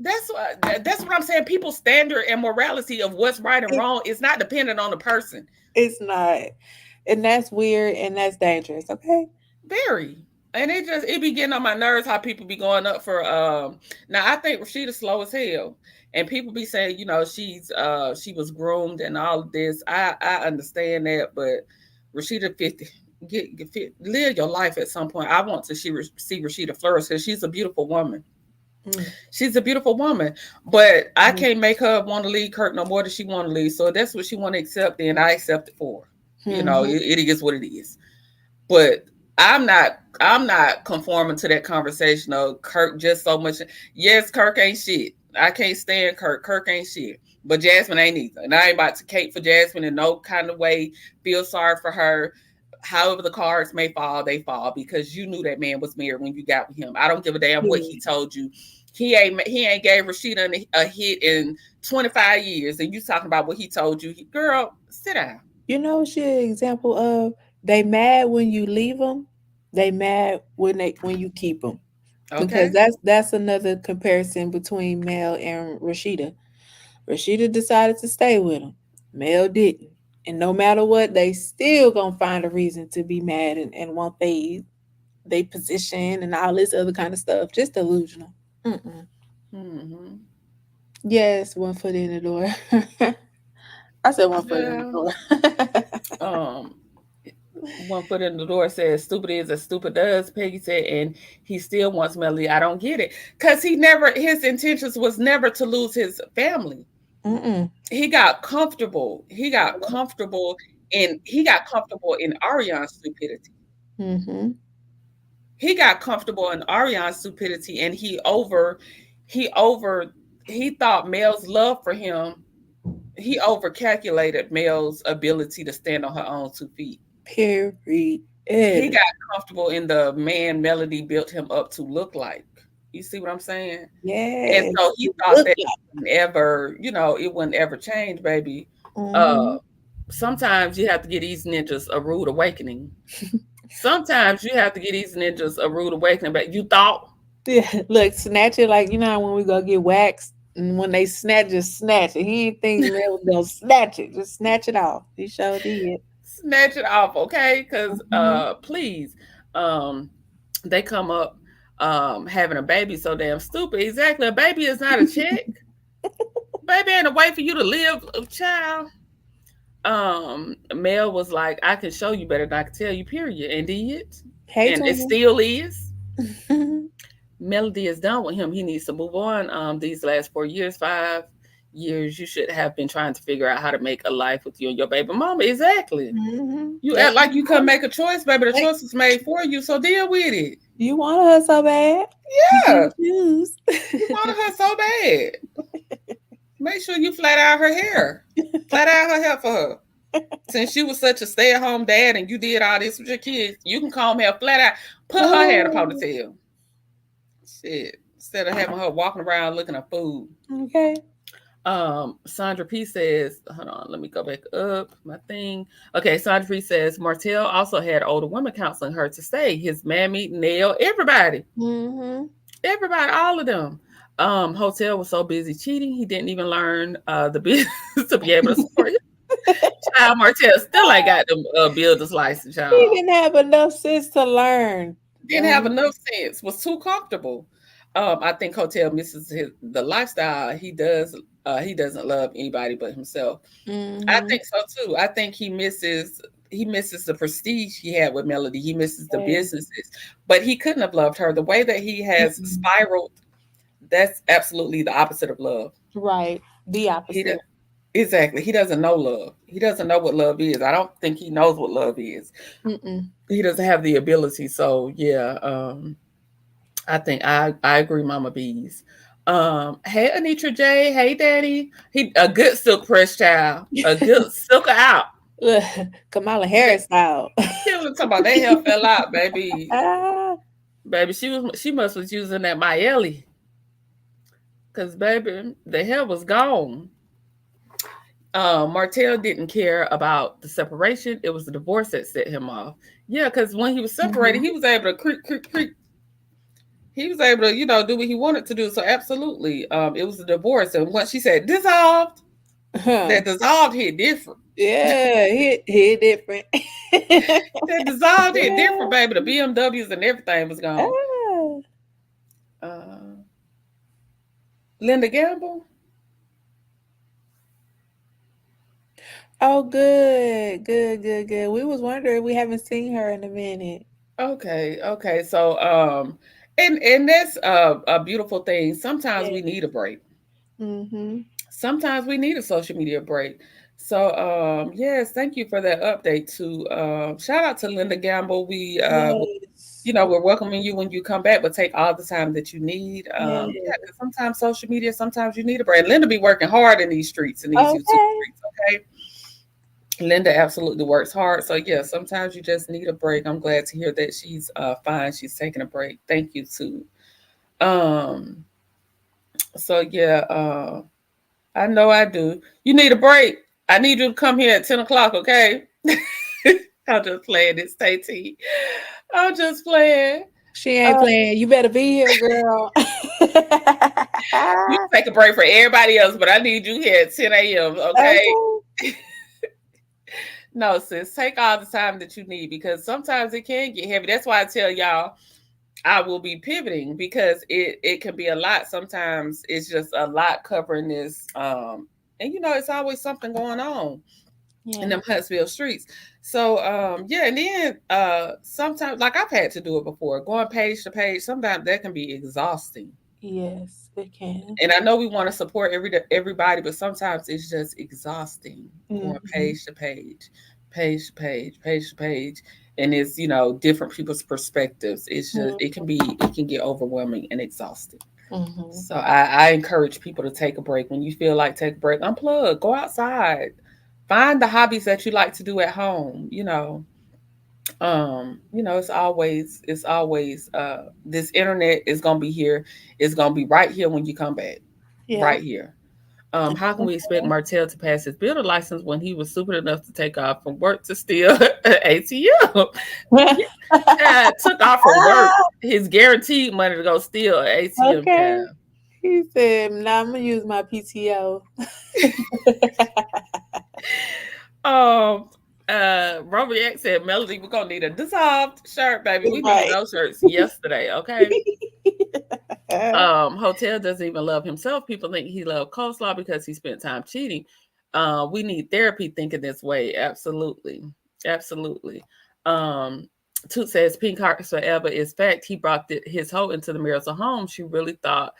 S2: That's what I'm saying. People's standard and morality of what's right and wrong is not dependent on the person. It's not. And that's weird and that's dangerous. Okay. Very. And it be getting on my nerves how people be going up for now I think Rashida's slow as hell. And people be saying, she was groomed and all of this. I understand that, but Rashida 50. Live your life at some point. I want to see Rashida flourish because she's a beautiful woman. She's a beautiful woman, but I can't make her want to leave Kirk no more than she want to leave. So that's what she want to accept, and I accept it for her. You know, it is what it is. But I'm not conforming to that conversation of Kirk just so much. Yes, Kirk ain't shit. I can't stand Kirk. Kirk ain't shit. But Jasmine ain't either. And I ain't about to cape for Jasmine in no kind of way. Feel sorry for her. However the cards may fall, they fall because you knew that man was married when you got with him. I don't give a damn what he told you. He ain't gave Rashida a hit in 25 years, and you talking about what he told you. Girl, sit down.
S3: You know, she an example of they mad when you leave them, they mad when you keep them. Because
S2: Okay.
S3: that's another comparison between Mel and Rashida. Rashida decided to stay with him. Mel didn't. And no matter what, they still gonna find a reason to be mad and want they position and all this other kind of stuff. Just delusional. Mm-mm.
S2: Mm-hmm.
S3: Yes, one foot in the door. I said one foot in the
S2: Yeah.
S3: door.
S2: One foot in the door says stupid is as stupid does, Peggy said, and he still wants Melody. I don't get it. Because his intentions was never to lose his family.
S3: Mm-mm.
S2: He got comfortable. He got comfortable in Ariana's stupidity.
S3: Mm-hmm.
S2: He got comfortable in Ariana's stupidity, and he over he thought Mel's love for him. He over calculated Mel's ability to stand on her own 2 feet.
S3: Period.
S2: He got comfortable in the man Melody built him up to look like. You see what I'm saying? And
S3: Yes.
S2: so he thought that it wouldn't ever change, baby.
S3: Mm-hmm.
S2: Sometimes you have to get these ninjas a rude awakening. Sometimes you have to get these ninjas a rude awakening. But you thought,
S3: Yeah, look, snatch it like you know how when we go get waxed and when they snatch, just snatch it. He ain't think they was gonna snatch it, just snatch it off. He sure did.
S2: snatch it off, okay? Because
S3: Mhm.
S2: please, they come up having a baby so damn stupid. Exactly, a baby is not a check. Baby ain't a way for you to live, child. Mel was like, I can show you better than I can tell you, period. And did.
S3: Hey,
S2: And it
S3: Twinkle.
S2: still is. Melody is done with him. He needs to move on. These last 4 years, 5 years, you should have been trying to figure out how to make a life with you and your baby mama. Exactly. You
S3: That's
S2: act like you couldn't make a choice, baby. The choice was made for you, so deal with it.
S3: you wanted her so bad. You
S2: Yeah,
S3: didn't choose.
S2: you wanted her so bad. Make sure you flat out her hair. Flat out her hair for her. Since you was such a stay-at-home dad and you did all this with your kids, you can comb hair flat out. Put her hair in a ponytail. Shit. Instead of having her walking around looking at food.
S3: Okay.
S2: Sandra P says, hold on, let me go back up my thing. Okay, Sandra P says Martell also had older women counseling her to stay. His mammy, Nail, everybody. Everybody, all of them. Hotel was so busy cheating, he didn't even learn the business to be able to support him. Child Martell still ain't got the builder's license,
S3: He
S2: child.
S3: didn't have enough sense to learn.
S2: Didn't have enough sense, was too comfortable. I think Hotel misses the lifestyle. He doesn't love anybody but himself. I think so too. I think he misses the prestige he had with Melody. He misses the businesses, but he couldn't have loved her the way that he has spiraled. That's absolutely the opposite of love.
S3: Right. The opposite.
S2: Exactly. He doesn't know love. He doesn't know what love is. I don't think he knows what love is. He doesn't have the ability. So yeah, I think I agree, Mama Bees. Hey Anitra J, hey Daddy. He a good silk press child. A good silk out.
S3: Kamala Harris style.
S2: She was talking about that hair fell out, baby.
S3: Ah.
S2: Baby, she must was using that Myeli. Cause baby, the hair was gone. Martell didn't care about the separation. It was the divorce that set him off. Yeah, because when he was separated, he was able to creep. He was able to, do what he wanted to do. So absolutely, it was a divorce. And once she said dissolved, that dissolved hit different.
S3: Yeah, hit different.
S2: That dissolved hit different, baby. The BMWs and everything was gone. Linda Gamble.
S3: Oh, good. We was wondering. We haven't seen her in a minute.
S2: Okay. So, and that's a beautiful thing. Sometimes we need a break. Sometimes we need a social media break. So yes, thank you for that update too. Shout out to Linda Gamble. We
S3: Yes.
S2: we're welcoming you when you come back, but take all the time that you need.
S3: Yes.
S2: Yeah, because sometimes social media, sometimes you need a break. Linda be working hard in these streets, in these YouTube
S3: Okay.
S2: streets. Okay, Linda absolutely works hard. So yeah, sometimes you just need a break. I'm glad to hear that she's fine. She's taking a break. Thank you too. Um, so yeah, I know I do. You need a break. I need you to come here at 10 o'clock, okay? I'm just playing this, Tay. I'm just playing.
S3: She ain't playing. You better be here, girl.
S2: You take a break for everybody else, but I need you here at 10 a.m., okay?
S3: Okay.
S2: No, sis, take all the time that you need because sometimes it can get heavy. That's why I tell y'all I will be pivoting because it can be a lot. Sometimes it's just a lot covering this. And it's always something going on in them Huntsville streets. So yeah, and then sometimes like I've had to do it before, going page to page, sometimes that can be exhausting.
S3: Yes, it can.
S2: And I know we want to support everybody, but sometimes it's just exhausting going
S3: Mhm.
S2: page to page, page to page, page to page. And it's, different people's perspectives. It's just, it can get overwhelming and exhausting.
S3: Mhm.
S2: So I encourage people to take a break. When you feel like take a break, unplug, go outside, find the hobbies that you like to do at home. It's always this internet is gonna be here. It's gonna be right here when you come back.
S3: Yeah.
S2: Right here. How can we expect Martell to pass his builder license when he was stupid enough to take off from work to steal an ATM? Took off from work, his guaranteed money to go steal an ATM.
S3: Okay. He said, "Nah, I'm gonna use my PTO."
S2: Robbie X said, Melody, we're gonna need a dissolved shirt, baby. We
S3: Right.
S2: needed those shirts yesterday, okay? Hotel doesn't even love himself. People think he loved coleslaw because he spent time cheating. We need therapy thinking this way. Absolutely. Absolutely. Toot says pink hearts forever is fact. He brought his hoe into the marital home. She really thought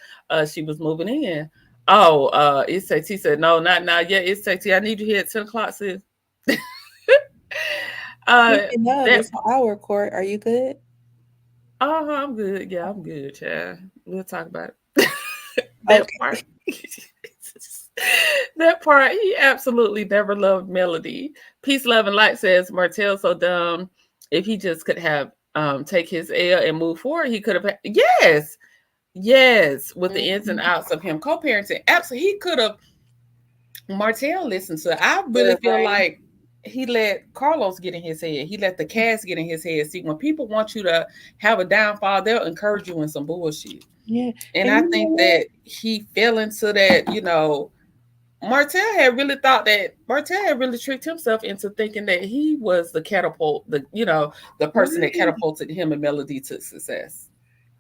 S2: she was moving in. Oh, it's T said, no, not now. Yeah, it's T. I need you here at 10 o'clock, sis.
S3: Speaking of, it's our court. Are you good?
S2: Oh, I'm good. Yeah, I'm good, child. We'll talk about it. That part. That part, he absolutely never loved Melody. Peace, love, and light says Martell so dumb. If he just could have take his L and move forward, he could have. Yes, with the ins and outs of him co-parenting. Absolutely, he could have. Martell listened to it. I really feel like he let Carlos get in his head. He let the cast get in his head. See, when people want you to have a downfall, they'll encourage you in some bullshit.
S3: Yeah.
S2: And I think that he fell into that, Martell had really tricked himself into thinking that he was the person that catapulted him and Melody to success.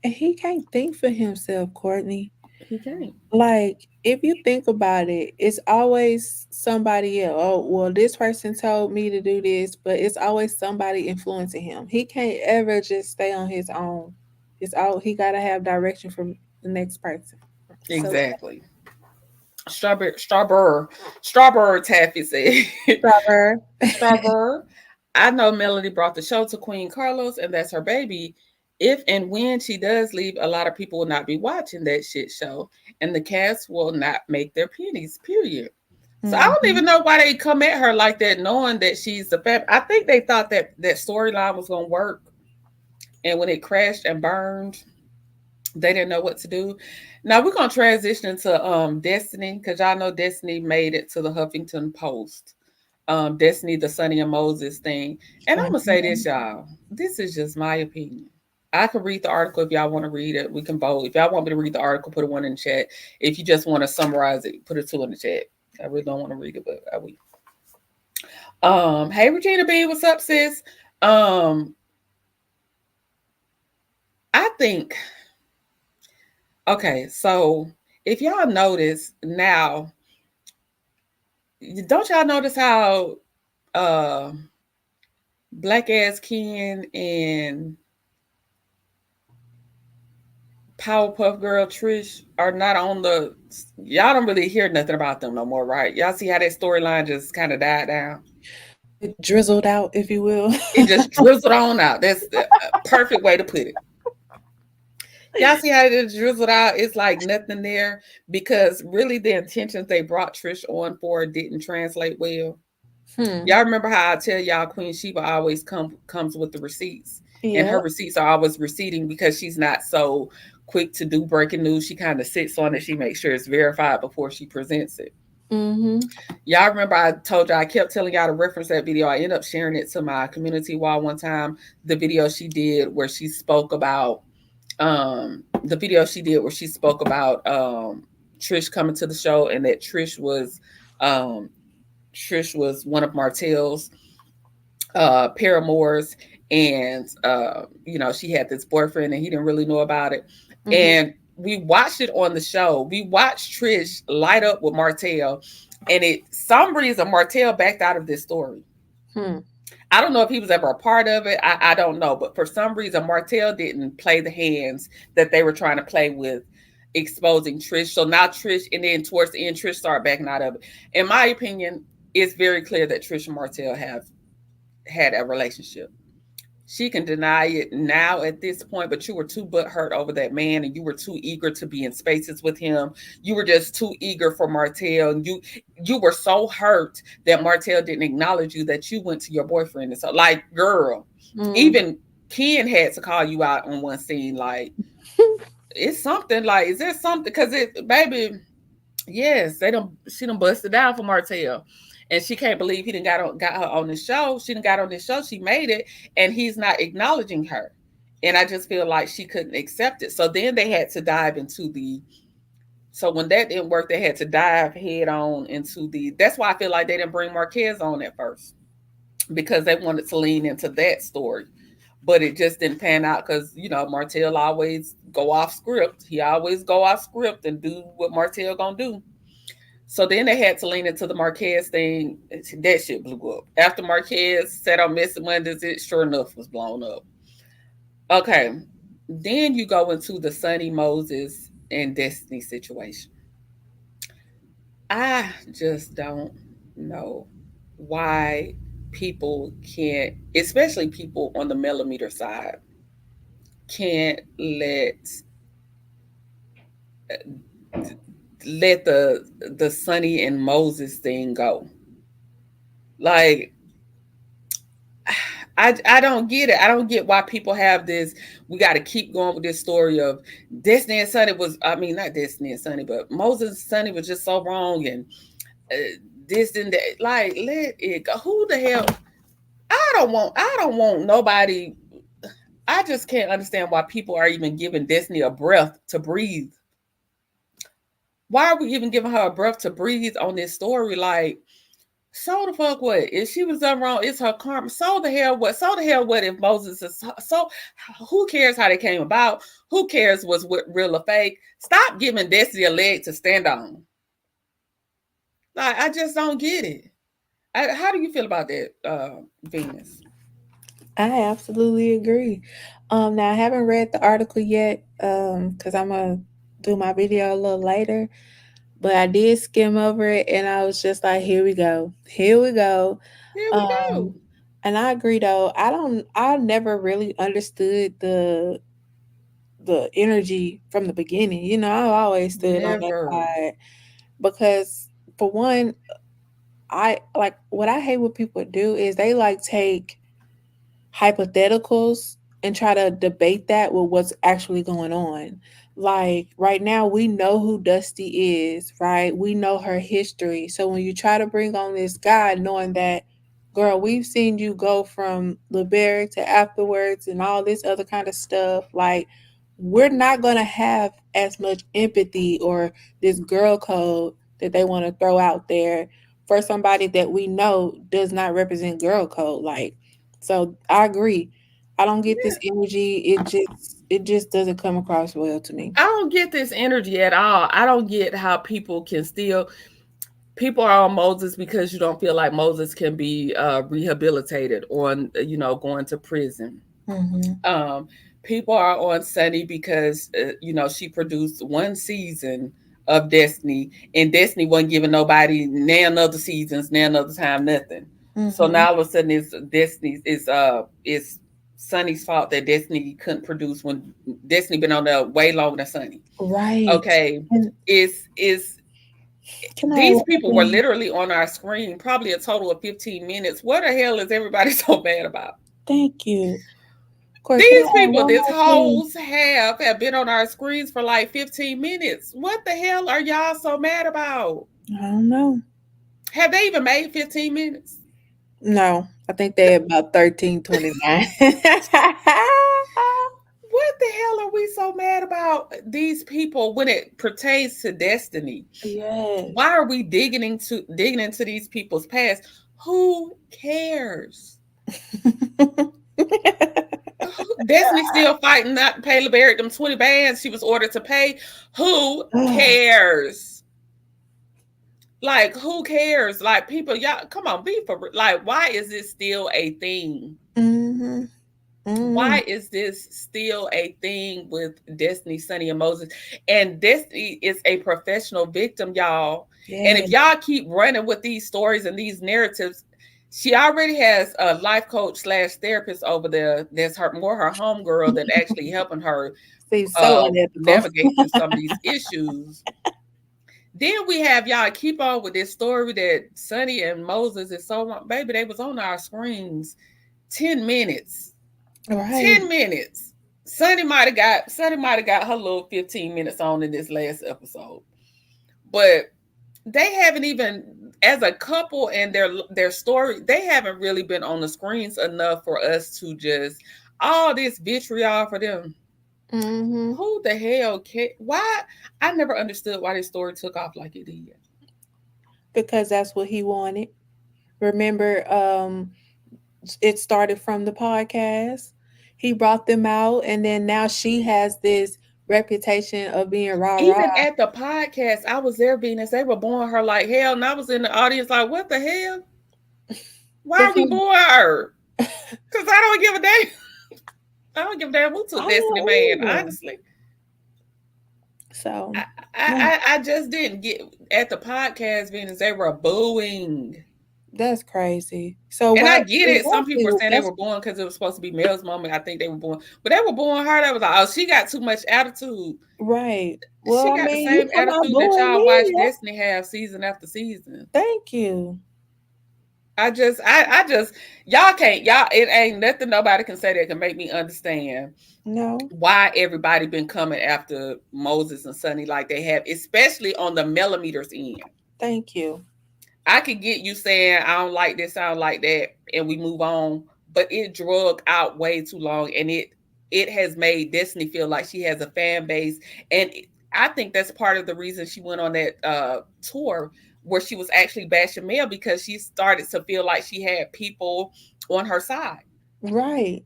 S3: And he can't think for himself, Courtney.
S2: He can't.
S3: Like, if you think about it, it's always somebody else. Oh, well, this person told me to do this, but it's always somebody influencing him. He can't ever just stay on his own. He gotta have direction from the next person.
S2: Exactly. Strawberry Taffy said. Strawberry. I know Melody brought the show to Queen Carlos, and that's her baby. If and when she does leave, a lot of people will not be watching that shit show, and the cast will not make their pennies. Period. So I don't even know why they come at her like that, knowing that she's the fab. I think they thought that storyline was gonna work, and when it crashed and burned, they didn't know what to do. Now we're gonna transition into Destiny, because y'all know Destiny made it to the Huffington Post. Destiny, the Sonny and Moses thing. And I'm gonna say this, y'all. This is just my opinion. I could read the article if y'all want to read it. We can vote. If y'all want me to read the article, put a 1 in the chat. If you just want to summarize it, put a 2 in the chat. I really don't want to read it, but I will. Hey Regina B, what's up, sis? I think. Okay, so if y'all notice now, don't y'all notice how Black ass Ken and Powerpuff Girl Trish are not on the. Y'all don't really hear nothing about them no more, right? Y'all see how that storyline just kind of died down.
S3: It drizzled out, if you will.
S2: It just drizzled on out. That's the perfect way to put it. Y'all see how it just drizzled out? It's like nothing there because really the intentions they brought Trish on for didn't translate well. Y'all remember how I tell y'all Queen Sheba always comes with the receipts, and her
S3: Yep.
S2: receipts are always receipting because she's not so quick to do breaking news. She kind of sits on it. She makes sure it's verified before she presents it.
S3: Mm-hmm.
S2: Y'all remember I told y'all I kept telling y'all to reference that video. I ended up sharing it to my community wall one time. The video she did where she spoke about Trish coming to the show and that Trish was one of Martell's paramours, and she had this boyfriend and he didn't really know about it.
S3: Mm-hmm.
S2: And we watched it on the show. We watched Trish light up with Martell, and some reason Martell backed out of this story. I don't know if he was ever a part of it. I don't know, but for some reason Martell didn't play the hands that they were trying to play with exposing Trish. So now Trish, and then towards the end Trish started backing out of it. In my opinion, it's very clear that Trish and Martell have had a relationship. She can deny it now at this point, but you were too butthurt over that man, and you were too eager to be in spaces with him. You were just too eager for Martell, and you were so hurt that Martell didn't acknowledge you that you went to your boyfriend. And so, like, girl, even Ken had to call you out on one scene. Like, it's something. Like, is there something? Because baby, yes, she done busted down for Martell. And she can't believe he done got her on the show. She done got on this show. She made it, and he's not acknowledging her. And I just feel like she couldn't accept it. So then they had to dive into so when that didn't work, they had to dive head on into that's why I feel like they didn't bring Marquez on at first, because they wanted to lean into that story. But it just didn't pan out because, Martell always go off script. He always go off script and do what Martell gonna do. So then they had to lean into the Marquez thing. That shit blew up. After Marquez said on Missing Mondays, it sure enough was blown up. Okay. Then you go into the Sonny Moses and Destiny situation. I just don't know why people can't, especially people on the millimeter side, can't let the Sonny and Moses thing go. Like, I don't get it. I don't get why people have this. We got to keep going with this story of Destiny and Sonny not Destiny and Sonny, but Moses and Sonny was just so wrong, and this and that. Like, let it go. Who the hell? I don't want nobody. I just can't understand why people are even giving Destiny a breath to breathe. Why are we even giving her a breath to breathe on this story? Like, so the fuck what? If she was done wrong, it's her karma. So the hell what? So the hell what if Moses is so? Who cares how they came about? Who cares what's real or fake? Stop giving Destiny a leg to stand on. Like, I just don't get it. How do you feel about that, Venus?
S3: I absolutely agree. Now I haven't read the article yet, because I'm gonna do my video a little later. But I did skim over it, and I was just like, "Here we go, here we go."
S2: Here we go.
S3: And I agree, though. I never really understood the energy from the beginning. I've always stood on that side because, for one, I like what I hate what people do is they like take hypotheticals and try to debate that with what's actually going on. Like, right now, we know who Dusty is, right? We know her history. So when you try to bring on this guy, knowing that, girl, we've seen you go from LeBerry to afterwards and all this other kind of stuff, like, we're not going to have as much empathy or this girl code that they want to throw out there for somebody that we know does not represent girl code. Like, so I agree. I don't get this energy. It just doesn't come across well to me.
S2: I don't get this energy at all. I don't get how people can still. People are on Moses because you don't feel like Moses can be rehabilitated on, going to prison. people are on Sunny because she produced one season of Destiny, and Destiny wasn't giving nobody none other seasons, none other time, nothing. So now all of a sudden it's Destiny's is Sunny's fault that Destiny couldn't produce when Destiny been on there way longer than Sunny.
S3: Right.
S2: Okay.
S3: And
S2: these people were literally on our screen probably a total of 15 minutes. What the hell is everybody so bad about?
S3: Thank you. Course,
S2: these people, this hoes have been on our screens for like 15 minutes. What the hell are y'all so mad about?
S3: I don't know.
S2: Have they even made 15 minutes?
S3: No, I think they're about 13:29.
S2: What the hell are we so mad about these people when it pertains to Destiny?
S3: Yes.
S2: Why are we digging into these people's past? Who cares? Destiny still fighting not to pay LeBaric them 20 bands she was ordered to pay. Who cares? Like, who cares? Like, people, y'all, come on, be for like, why is this still a thing? Why is this still a thing with Destiny, Sunny, and Moses? And Destiny is a professional victim, y'all. Yes. And if y'all keep running with these stories and these narratives, she already has a life coach / therapist over there that's her homegirl that actually helping her navigate through some of these issues. Then we have y'all keep on with this story that Sunny and Moses is so long. Baby, they was on our screens 10 minutes. Right. 10 minutes. Sunny might have got her little 15 minutes on in this last episode. But they haven't even, as a couple and their story, they haven't really been on the screens enough for us to just all this vitriol for them. Who the hell why? I never understood why this story took off like it did.
S3: Because that's what he wanted. Remember, it started from the podcast. He brought them out, and then now she has this reputation of being rah-rah.
S2: Even at the podcast, I was there, Venus. They were booing her like hell, and I was in the audience like, what the hell? Why are we booing her? Because I don't give a damn. I don't give a damn who took Destiny Man, honestly.
S3: So
S2: I just didn't get at the podcast, Venus. They were booing.
S3: That's crazy. So
S2: and I get it. Some people were saying they were born because it was supposed to be Mel's moment. I think they were born, but they were born her. That was like, oh, she got too much attitude.
S3: Right.
S2: Well, she got the same attitude that y'all watch Destiny have season after season.
S3: Thank you.
S2: I just y'all can't, it ain't nothing nobody can say that can make me understand why everybody been coming after Moses and Sunny like they have, especially on the millimeters end.
S3: Thank you.
S2: I could get you saying I don't like this, I don't like that, and we move on, but it drug out way too long, and it has made Destiny feel like she has a fan base, and I think that's part of the reason she went on that tour where she was actually bashing Mel, because she started to feel like she had people on her side.
S3: Right.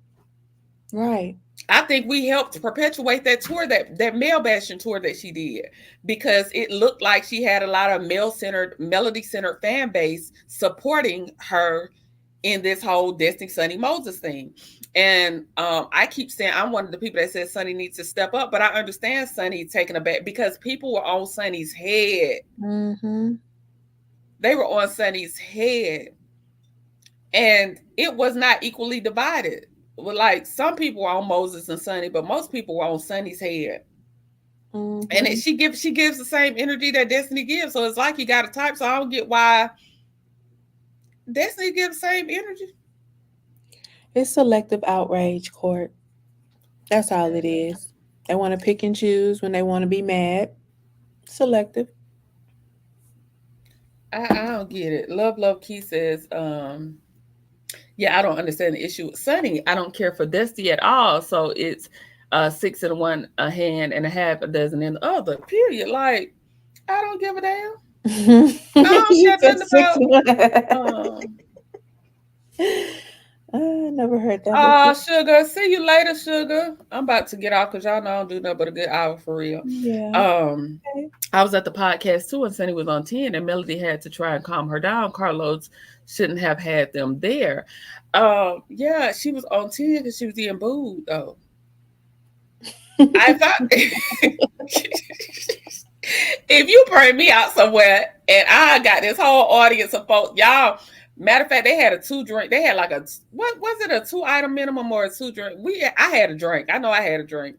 S2: I think we helped perpetuate that tour, that male bashing tour that she did, because it looked like she had a lot of male-centered, melody-centered fan base supporting her in this whole Destiny, Sunny, Moses thing. And I keep saying I'm one of the people that says Sunny needs to step up, but I understand Sunny taking a back because people were on Sunny's head. They were on Sunny's head, and it was not equally divided. Well, like some people were on Moses and Sunny, but most people were on Sunny's head. And she gives the same energy that Destiny gives. So it's like you got a type. So I don't get why Destiny gives the same energy.
S3: It's selective outrage, Court. That's all it is. They want to pick and choose when they want to be mad. Selective.
S2: I don't get it. Love Key says, yeah, I don't understand the issue with Sunny. I don't care for Dusty at all. So it's 6 in one a hand and a half a dozen in the other. Period. Like, I don't give a damn. I don't care nothing about.
S3: I never heard that.
S2: Sugar. See you later, Sugar. I'm about to get off because y'all know I don't do nothing but a good hour for real.
S3: Yeah.
S2: I was at the podcast too, and Sunny was on 10, and Melody had to try and calm her down. Carlos shouldn't have had them there. Yeah, she was on 10 because she was being booed though. I thought if you bring me out somewhere and I got this whole audience of folks, y'all. Matter of fact, they had a 2-drink. They had like a what was it, a 2-item minimum or a 2-drink? I had a drink. I know I had a drink.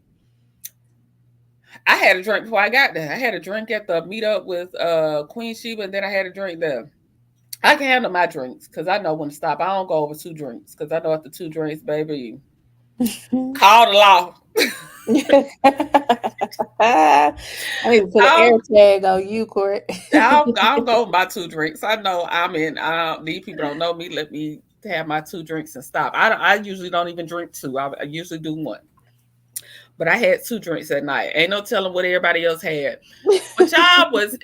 S2: I had a drink before I got there. I had a drink at the meetup with Queen Sheba, and then I had a drink there. I can handle my drinks because I know when to stop. I don't go over 2 drinks because I know after 2 drinks, baby, call the law.
S3: I need to put an air tag on you, Court.
S2: I'll go by 2 drinks. I know I'm in. These people don't know me. Let me have my 2 drinks and stop. I usually don't even drink 2. I usually do 1. But I had 2 drinks at night. Ain't no telling what everybody else had. But y'all was,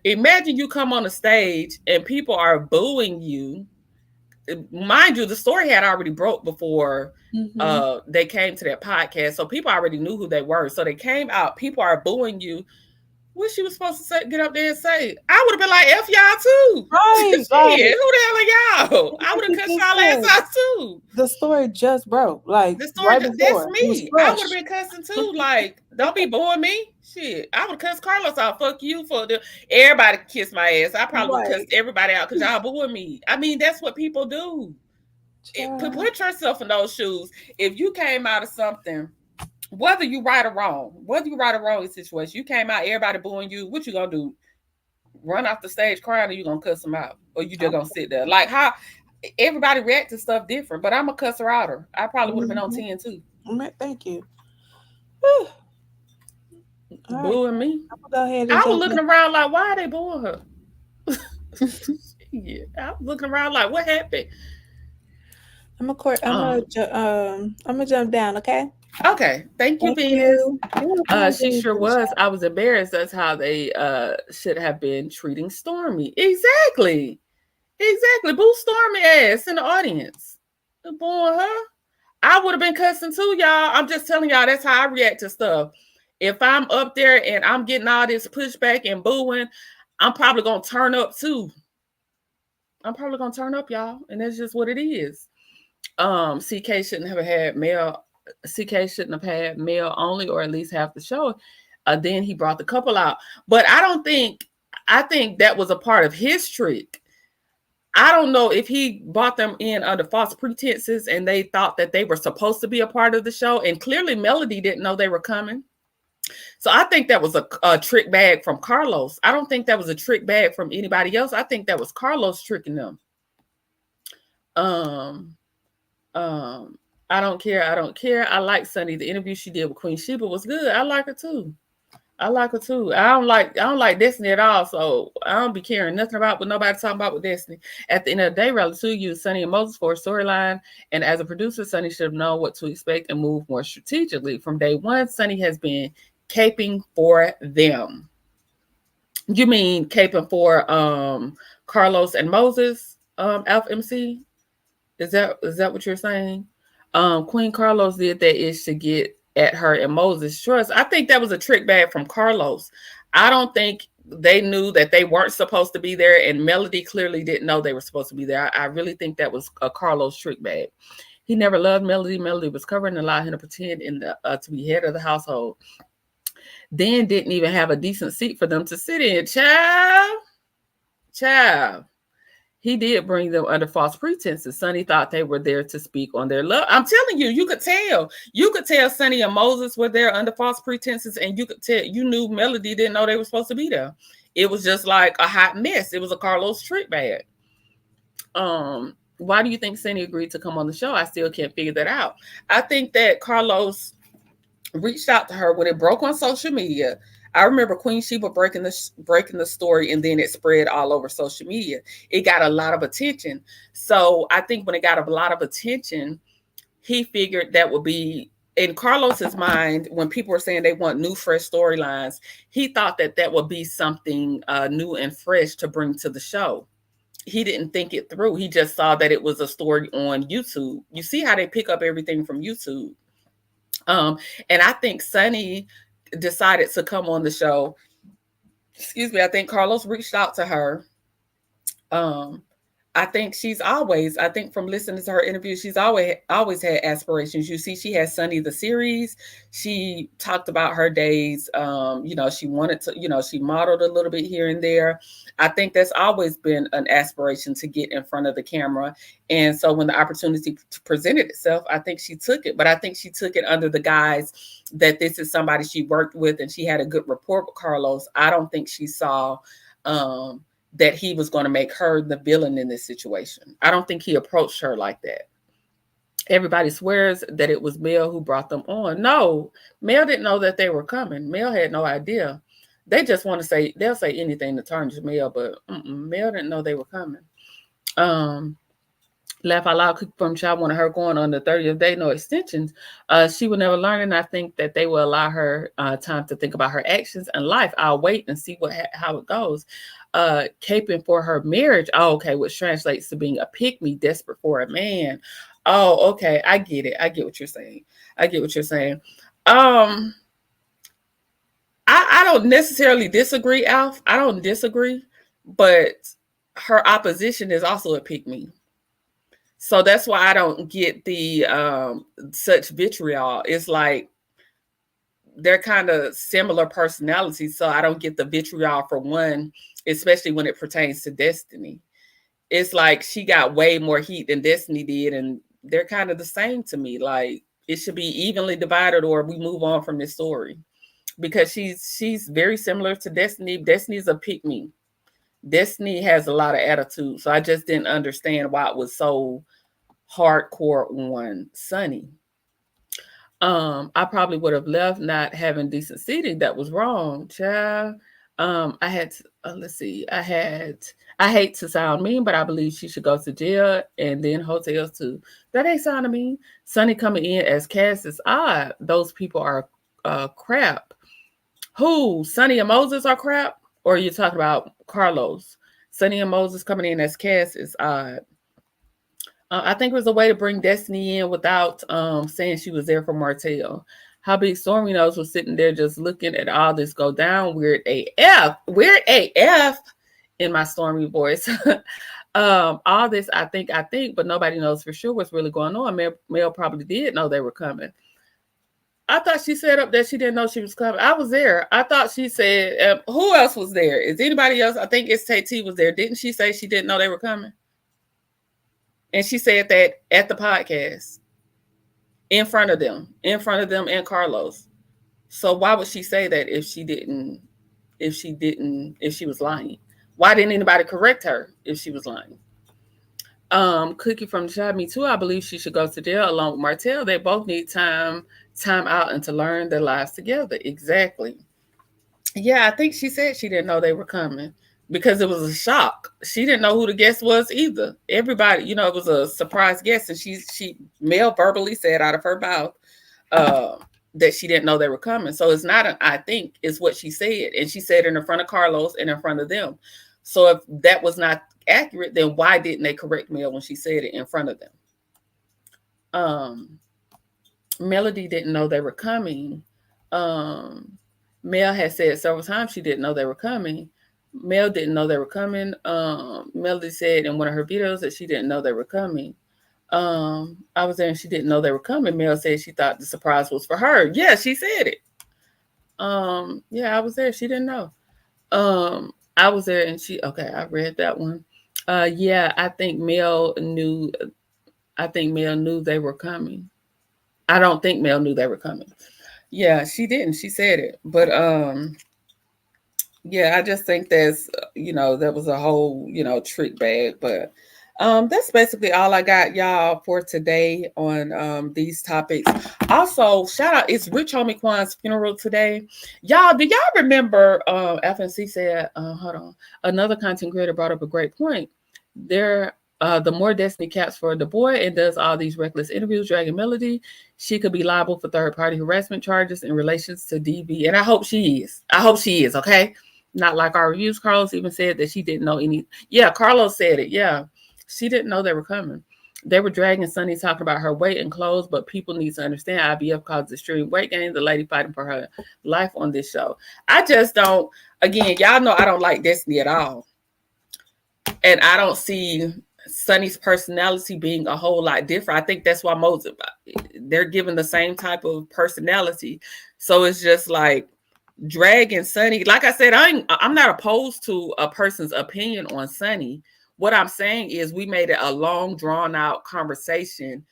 S2: imagine you come on the stage and people are booing you. Mind you, the story had already broke before they came to that podcast. So people already knew who they were. So they came out, people are booing you. What she was supposed to say, get up there and say, I would have been like, F y'all too.
S3: Right.
S2: Shit, who the hell are y'all? I would have cut y'all ass out too.
S3: The story just broke. Like,
S2: the story,
S3: right
S2: that's me. I would have been cussing too. Like, don't be booing me. Shit. I would cuss Carlos out. Fuck you for everybody kiss my ass. I probably would cuss everybody out because y'all booing me. I mean, that's what people do. Put yourself in those shoes. If you came out of something, whether you right or wrong in situation, you came out, everybody booing you, what you gonna do? Run off the stage crying, or you gonna cuss them out? Or you just gonna sit there? Like, how everybody react to stuff different, but I'm a cusser outer. I probably would have been on 10 too.
S3: Thank you.
S2: Booing me. I was looking around like, why are they booing her? Yeah, I was looking around like, what happened?
S3: I'm gonna jump down, okay?
S2: Okay, thank you, Venus. She sure was. I was embarrassed. That's how they should have been treating Stormy. Exactly. Boo Stormy ass in the audience. Booing her. I would have been cussing too, y'all. I'm just telling y'all, that's how I react to stuff. If I'm up there and I'm getting all this pushback and booing, I'm probably gonna turn up too. I'm probably gonna turn up, y'all, and that's just what it is. CK shouldn't have had male only, or at least half the show. Then he brought the couple out, but I think that was a part of his trick. I don't know if he brought them in under false pretenses and they thought that they were supposed to be a part of the show, and clearly Melody didn't know they were coming. So I think that was a trick bag from Carlos. I don't think that was a trick bag from anybody else. I think that was Carlos tricking them. I don't care. I like Sunny. The interview she did with Queen Sheba was good. I like her too. I don't like Destiny at all. So I don't be caring nothing about what nobody talking about with Destiny. At the end of the day, rather to use Sunny and Moses for a storyline. And as a producer, Sunny should have known what to expect and move more strategically. From day one, Sunny has been caping for them. You mean caping for Carlos and Moses, Alpha MC? Is that what you're saying? Queen Carlos did that ish to get at her and Moses' trust. I think that was a trick bag from Carlos. I don't think they knew that they weren't supposed to be there, and Melody clearly didn't know they were supposed to be there. I really think that was a Carlos trick bag. He never loved Melody. Melody was covering and allowed him to pretend to be head of the household. Then didn't even have a decent seat for them to sit in. Child. He did bring them under false pretenses. Sunny thought they were there to speak on their love. I'm telling you, you could tell. You could tell Sunny and Moses were there under false pretenses, and you could tell. You knew Melody didn't know they were supposed to be there. It was just like a hot mess. It was a Carlos trick bag. Why do you think Sunny agreed to come on the show? I still can't figure that out. I think that Carlos reached out to her when it broke on social media. I remember Queen Sheba breaking the story, and then it spread all over social media. It got a lot of attention. So I think when it got a lot of attention, he figured that would be, in Carlos's mind, when people were saying they want new, fresh storylines, he thought that would be something new and fresh to bring to the show. He didn't think it through. He just saw that it was a story on YouTube. You see how they pick up everything from YouTube. And I think Sunny decided to come on the show. Excuse me. I think Carlos reached out to her. I think from listening to her interview, she's always had aspirations. You see, she has Sunny the series. She talked about her days. She wanted to, she modeled a little bit here and there. I think that's always been an aspiration to get in front of the camera. And so when the opportunity presented itself, I think she took it. But I think she took it under the guise that this is somebody she worked with and she had a good rapport with Carlos. I don't think she saw that he was going to make her the villain in this situation. I don't think he approached her like that. Everybody swears that it was Mel who brought them on. No, Mel didn't know that they were coming. Mel had no idea. They just want to say, they'll say anything to tarnish Mel, but Mel didn't know they were coming. Laugh Out Loud from Child wanted her going on the 30th day, no extensions. She will never learn, and I think that they will allow her time to think about her actions and life. I'll wait and see how it goes. Caping for her marriage. Oh, okay, which translates to being a pick-me, desperate for a man. Oh, okay, I get it. I get what you're saying. I don't necessarily disagree, Alf. I don't disagree, but her opposition is also a pick-me. So that's why I don't get the such vitriol. It's like they're kind of similar personalities, so I don't get the vitriol for one, especially when it pertains to Destiny. It's like she got way more heat than Destiny did, and they're kind of the same to me. Like it should be evenly divided, or we move on from this story, because she's very similar to Destiny. Destiny's a pick-me. Destiny has a lot of attitude, so I just didn't understand why it was so hardcore on Sunny. I probably would have left not having decent seating. That was wrong, child. I had to, let's see. I hate to sound mean, but I believe she should go to jail and then hotels too. That ain't sounding mean. Sunny coming in as Cass is odd. Those people are crap. Who? Sunny and Moses are crap? Or are you talking about Carlos? Sunny and Moses coming in as Cass is odd. I think it was a way to bring Destiny in without saying she was there for Martell. How big Stormy Nose was sitting there just looking at all this go down. Weird AF in my Stormy voice. All this, I think, but nobody knows for sure what's really going on. Mel probably did know they were coming. I thought she said up there she didn't know she was coming. I was there. I thought she said, who else was there? Is anybody else? I think it's Tay T was there. Didn't she say she didn't know they were coming? And she said that at the podcast, in front of them and Carlos. So why would she say that if she was lying? Why didn't anybody correct her if she was lying? Cookie from the Shop, me too. I believe she should go to jail along with Martell. They both need time out and to learn their lives together. Exactly. Yeah, I think she said she didn't know they were coming because it was a shock. She didn't know who the guest was either. Everybody, it was a surprise guest, and Mel verbally said out of her mouth that she didn't know they were coming. So it's not I think, it's what she said, and she said it in front of Carlos and in front of them. So if that was not accurate, then why didn't they correct Mel when she said it in front of them? Melody didn't know they were coming. Mel had said several times she didn't know they were coming. Mel didn't know they were coming. Melody said in one of her videos that she didn't know they were coming. I was there and she didn't know they were coming. Mel said she thought the surprise was for her. Yeah, she said it. Yeah, I was there. She didn't know. I was there and I read that one. Yeah, I think Mel knew they were coming. I don't think Mel knew they were coming. Yeah, she didn't. She said it. But yeah, I just think there's, that was a whole, trick bag. But that's basically all I got, y'all, for today on these topics. Also, shout out, it's Rich Homie Quan's funeral today. Y'all, do y'all remember FNC said, hold on, another content creator brought up a great point. The more Destiny caps for the boy and does all these reckless interviews, dragging Melody, she could be liable for third-party harassment charges in relations to DV. And I hope she is, okay? Not like our reviews. Carlos even said that she didn't know any. Yeah, Carlos said it. Yeah, she didn't know they were coming. They were dragging Sunny, talking about her weight and clothes, but people need to understand IBF caused extreme weight gain. The lady fighting for her life on this show. I just don't, again, y'all know I don't like Destiny at all. And I don't see Sonny's personality being a whole lot different. I think that's why Moses, they're given the same type of personality. So it's just like dragging Sonny. Like I said, I'm not opposed to a person's opinion on Sonny. What I'm saying is we made it a long, drawn out conversation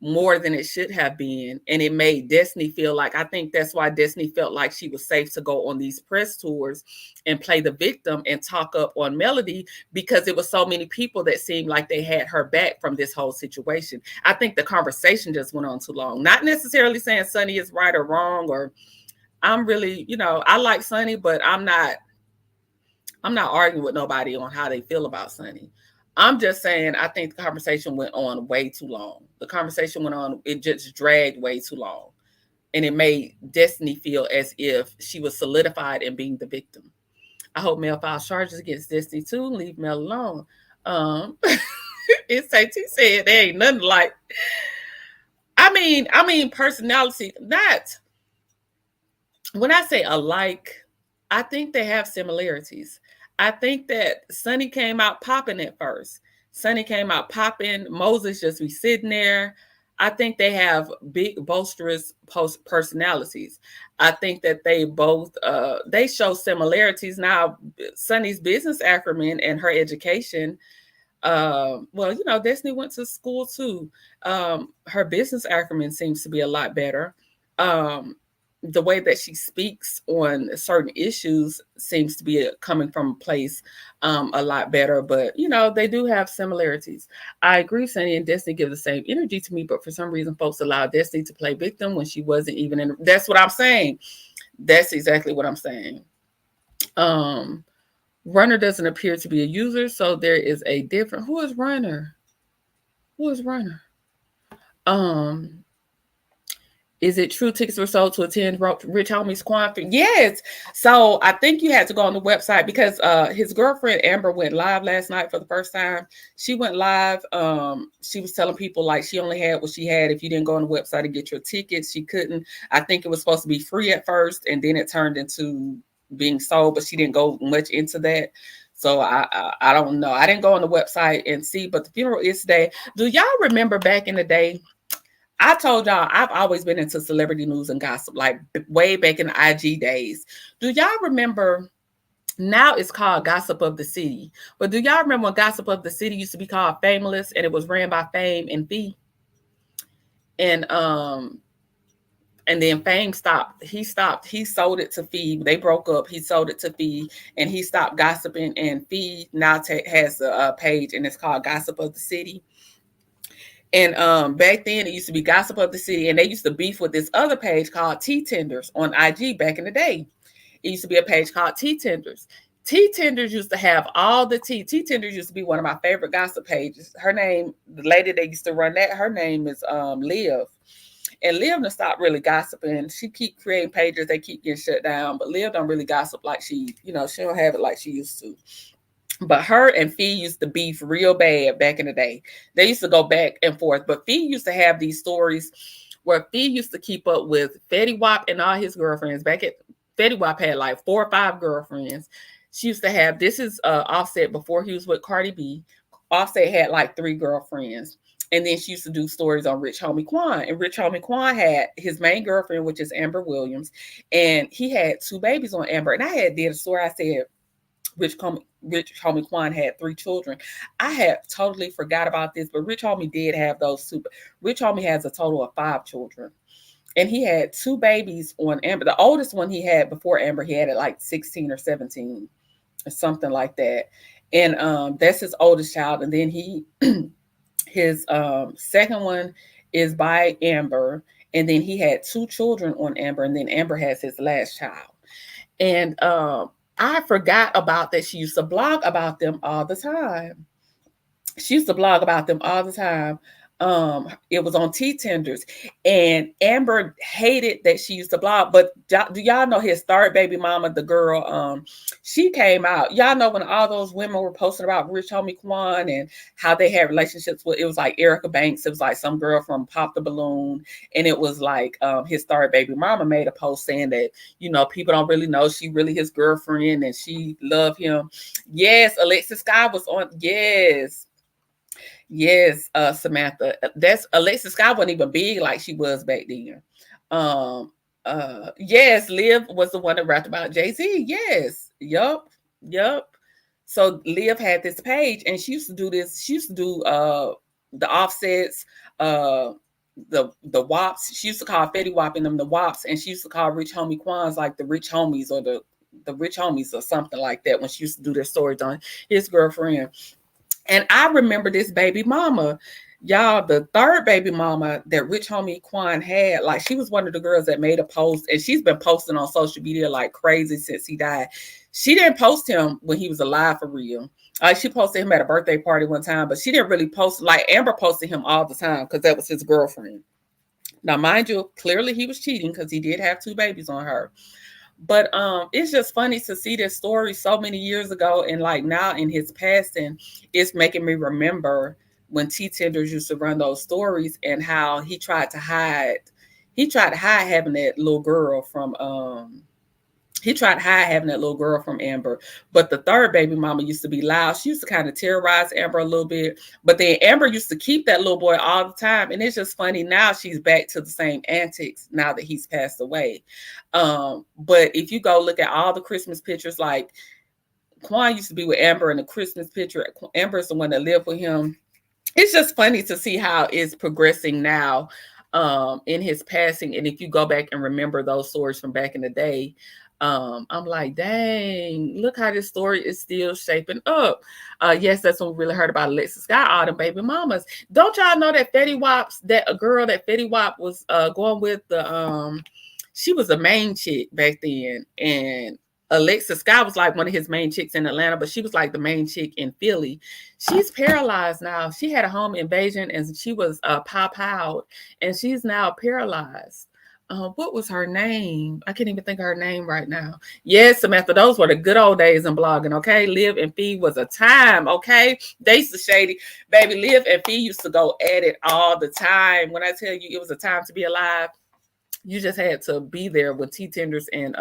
S2: more than it should have been. And it made Destiny feel like, I think that's why Destiny felt like she was safe to go on these press tours and play the victim and talk up on Melody, because it was so many people that seemed like they had her back from this whole situation. I think the conversation just went on too long. Not necessarily saying Sonny is right or wrong, or I'm really, I like Sonny, but I'm not arguing with nobody on how they feel about Sonny. I'm just saying, I think the conversation went on way too long. The conversation went on, it just dragged way too long. And it made Destiny feel as if she was solidified in being the victim. I hope Mel files charges against Destiny too. Leave Mel alone. It's like he said, there ain't nothing like. I mean, personality, not. When I say alike, I think they have similarities. I think that Sonny came out popping at first. Sonny came out popping. Moses just be sitting there. I think they have big, boisterous personalities. I think that they both, they show similarities. Now, Sonny's business acumen and her education, well, Destiny went to school too. Her business acumen seems to be a lot better. The way that she speaks on certain issues seems to be coming from a place a lot better. But, they do have similarities. I agree, Sonny and Destiny give the same energy to me, but for some reason, folks allow Destiny to play victim when she wasn't even in. That's what I'm saying. That's exactly what I'm saying. Runner doesn't appear to be a user, so there is a different. Who is Runner? Is it true tickets were sold to attend Rich Homie's Quan? Yes. So I think you had to go on the website because his girlfriend Amber went live last night for the first time. She went live. She was telling people like she only had what she had. If you didn't go on the website and get your tickets, she couldn't. I think it was supposed to be free at first, and then it turned into being sold, but she didn't go much into that. So I don't know. I didn't go on the website and see, but the funeral is today. Do y'all remember back in the day? I told y'all I've always been into celebrity news and gossip, like way back in the IG days. Do y'all remember? Now it's called Gossip of the City. But do y'all remember when Gossip of the City used to be called Fameless and it was ran by Fame and Fee? And then Fame stopped. He sold it to Fee. They broke up. He sold it to Fee and he stopped gossiping. And Fee now has a page and it's called Gossip of the City. And back then it used to be Gossip of the City, and they used to beef with this other page called Tea Tenders on IG back in the day. It used to be a page called Tea Tenders. Tea Tenders used to have all the tea. Tea Tenders used to be one of my favorite gossip pages. Her name, the lady that used to run that, her name is Liv. And Liv done stopped really gossiping. She keep creating pages, they keep getting shut down, but Liv don't really gossip like she don't have it like she used to. But her and Fee used to beef real bad back in the day. They used to go back and forth. But Fee used to have these stories where Fee used to keep up with Fetty Wap and all his girlfriends. Fetty Wap had like 4 or 5 girlfriends. She used to have, this is Offset before he was with Cardi B. Offset had like 3 girlfriends. And then she used to do stories on Rich Homie Quan. And Rich Homie Quan had his main girlfriend, which is Amber Williams. And he had 2 babies on Amber. And I did a story. I said, Rich Homie Quan had 3 children. I had totally forgot about this, but Rich Homie did have those 2. Rich Homie has a total of 5 children. And he had 2 babies on Amber. The oldest one he had before Amber, he had it like 16 or 17 or something like that. And that's his oldest child. And then his second one is by Amber. And then he had 2 children on Amber. And then Amber has his last child. And I forgot about that. She used to blog about them all the time. It was on Tea Tenders. And Amber hated that she used to blog. But do y'all know his third baby mama, the girl, she came out. Y'all know when all those women were posting about Rich Homie Quan and how they had relationships with, it was like Erica Banks. It was like some girl from Pop the Balloon. And it was like his third baby mama made a post saying that, people don't really know she really his girlfriend and she loved him. Yes, Alexis Scott was on. Yes. Yes, Samantha. That's Alexis Scott wasn't even big like she was back then. Yes, Liv was the one that rapped about Jay-Z. Yes. Yup. So Liv had this page and she used to do this. She used to do the offsets, uh the WAPs. She used to call Fetty Wap them the WAPs, and she used to call Rich Homie Quans like the Rich Homies or the Rich Homies or something like that when she used to do their stories on his girlfriend. And I remember this baby mama, y'all, the third baby mama that Rich Homie Quan had. Like, she was one of the girls that made a post, and she's been posting on social media like crazy since he died. She didn't post him when he was alive for real. She posted him at a birthday party one time, but she didn't really post, like Amber posted him all the time because that was his girlfriend. Now, mind you, clearly he was cheating because he did have 2 babies on her. But it's just funny to see this story so many years ago, and like now in his passing, it's making me remember when T Tenders used to run those stories and how he tried to hide having that little girl from Amber. But the third baby mama used to be loud. She used to kind of terrorize Amber a little bit. But then Amber used to keep that little boy all the time. And it's just funny. Now she's back to the same antics now that he's passed away. But if you go look at all the Christmas pictures, like Quan used to be with Amber in the Christmas picture. Amber is the one that lived with him. It's just funny to see how it's progressing now in his passing. And if you go back and remember those stories from back in the day, I'm like, dang, look how this story is still shaping up. Yes, that's when we really heard about Alexis Scott, all them baby mamas. Don't y'all know that Fetty Wap's, that a girl that Fetty Wap was going with, she was the main chick back then, and Alexis Scott was like one of his main chicks in Atlanta, but she was like the main chick in Philly. She's paralyzed now. She had a home invasion and she was pow-powed, and she's now paralyzed. What was her name? I can't even think of her name right now. Yes, Samantha, those were the good old days in blogging, okay? Live and Fee was a time, okay? They used to shady. Baby, Live and Fee used to go at it all the time. When I tell you it was a time to be alive, you just had to be there when T Tenders and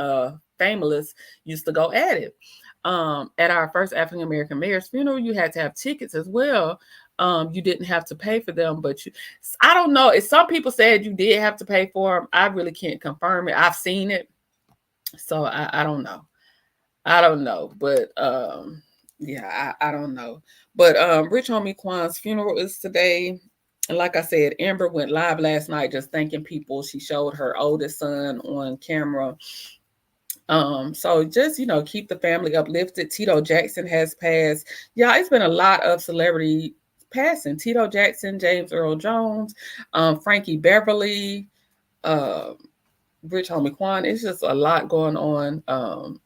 S2: Famous used to go at it. At our first African American mayor's funeral, you had to have tickets as well. You didn't have to pay for them, but I don't know. If some people said you did have to pay for them, I really can't confirm it. I've seen it, so I don't know. I don't know, but yeah, I don't know. But Rich Homie Quan's funeral is today. And like I said, Amber went live last night just thanking people. She showed her oldest son on camera. So just, keep the family uplifted. Tito Jackson has passed. Yeah, it's been a lot of celebrity passing. Tito Jackson, James Earl Jones, Frankie Beverly, Rich Homie Quan. It's just a lot going on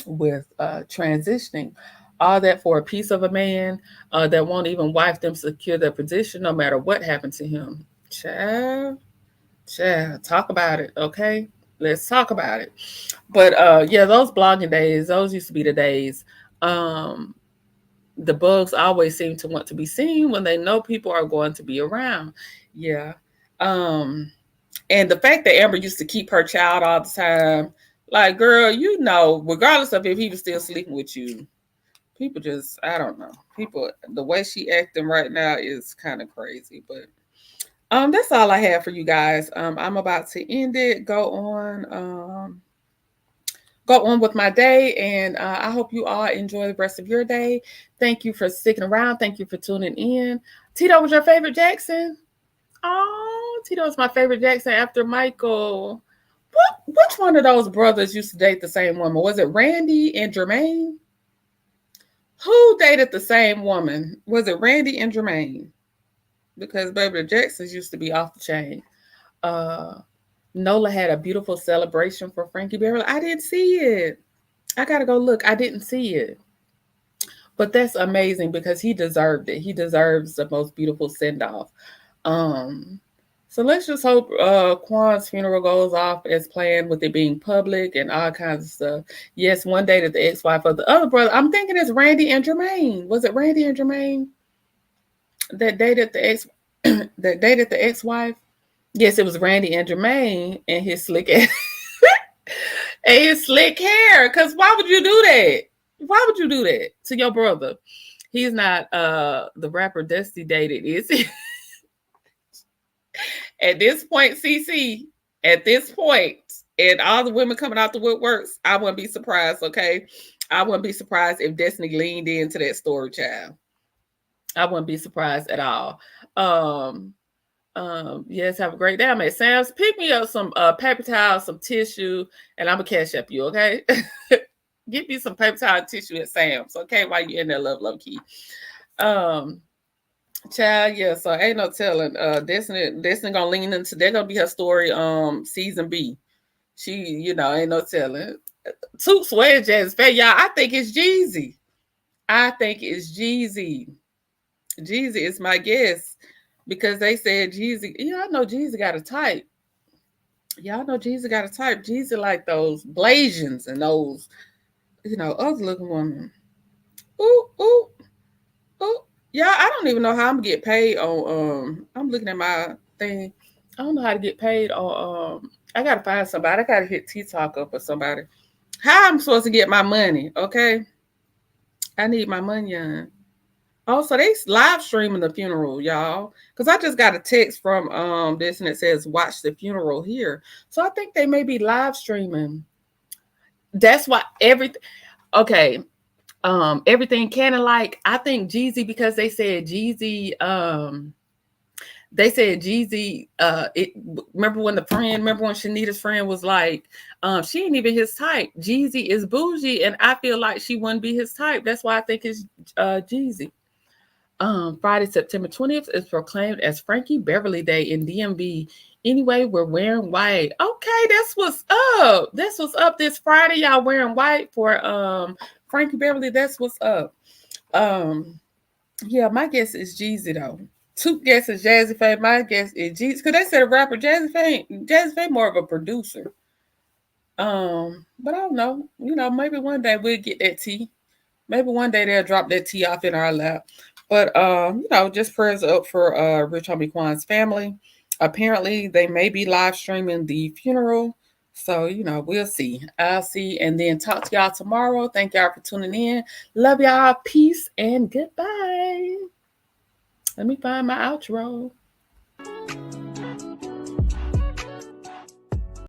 S2: with transitioning. All that for a piece of a man that won't even wife them secure their position no matter what happened to him. Child, talk about it, okay? Let's talk about it. But yeah, those blogging days, those used to be the days. The bugs always seem to want to be seen when they know people are going to be around. Yeah. And the fact that Amber used to keep her child all the time, like, girl, regardless of if he was still sleeping with you, people just, I don't know. People, the way she acting right now is kind of crazy. But that's all I have for you guys. I'm about to end it. Go on with my day, and I hope you all enjoy the rest of your day. Thank you for sticking around. Thank you for tuning in. Tito was your favorite Jackson? Oh, Tito was my favorite Jackson after Michael. Which one of those brothers used to date the same woman? Was it Randy and Jermaine? Who dated the same woman? Was it Randy and Jermaine? Because, baby, the Jacksons used to be off the chain. Nola had a beautiful celebration for Frankie Beverly. I didn't see it. I got to go look. I didn't see it. But that's amazing because he deserved it. He deserves the most beautiful send-off. So let's just hope Quan's funeral goes off as planned, with it being public and all kinds of stuff. Yes, one dated the ex-wife of the other brother. I'm thinking it's Randy and Jermaine. Was it Randy and Jermaine that dated the ex-wife? Yes, it was Randy and Jermaine and his slick ass and his slick hair. Because why would you do that? Why would you do that to your brother? He's not the rapper Dusty dated, is he? At this point, CC, at this point, and all the women coming out the woodworks, I wouldn't be surprised, okay? I wouldn't be surprised if Destiny leaned into that story, child. I wouldn't be surprised at all. Yes, have a great day. I'm at Sam's. Pick me up some paper towel, some tissue, and I'm gonna cash up you, okay? Get me some paper towel and tissue at Sam's, okay? While you're in there, low key. Child, yeah, so ain't no telling. Destiny gonna lean into, they're gonna be her story, season B. She, ain't no telling. Toot swear Jazz Faye, y'all. I think it's Jeezy. Jeezy is my guess because they said Jeezy. I know Jeezy got a type. Y'all know Jeezy got a type. Jeezy like those Blasians and those, other looking women. Ooh, ooh, ooh. Yeah, I don't even know how I'm gonna get paid on. I'm looking at my thing. I don't know how to get paid on. I gotta find somebody. I gotta hit TikTok up or somebody. How I'm supposed to get my money? Okay, I need my money on. Also, they live streaming the funeral, y'all. Because I just got a text from this and it says watch the funeral here. So I think they may be live streaming. That's why everything kind of like, I think Jeezy, because they said Jeezy, remember when Shanita's friend was like, she ain't even his type. Jeezy is bougie, and I feel like she wouldn't be his type. That's why I think it's Jeezy. Friday, September 20th is proclaimed as Frankie Beverly Day in DMV. Anyway, we're wearing white. Okay, that's what's up. That's what's up this Friday. Y'all wearing white for Frankie Beverly. That's what's up. Yeah, my guess is Jeezy though. Two guesses, Jazzy Faye. My guess is Jeezy. Because they said a rapper, Jazzy Faye more of a producer. But I don't know. Maybe one day we'll get that tea. Maybe one day they'll drop that tea off in our lap. But just prayers up for Rich Homie Quan's family. Apparently, they may be live streaming the funeral. So, we'll see. I'll see. And then talk to y'all tomorrow. Thank y'all for tuning in. Love y'all. Peace and goodbye. Let me find my outro.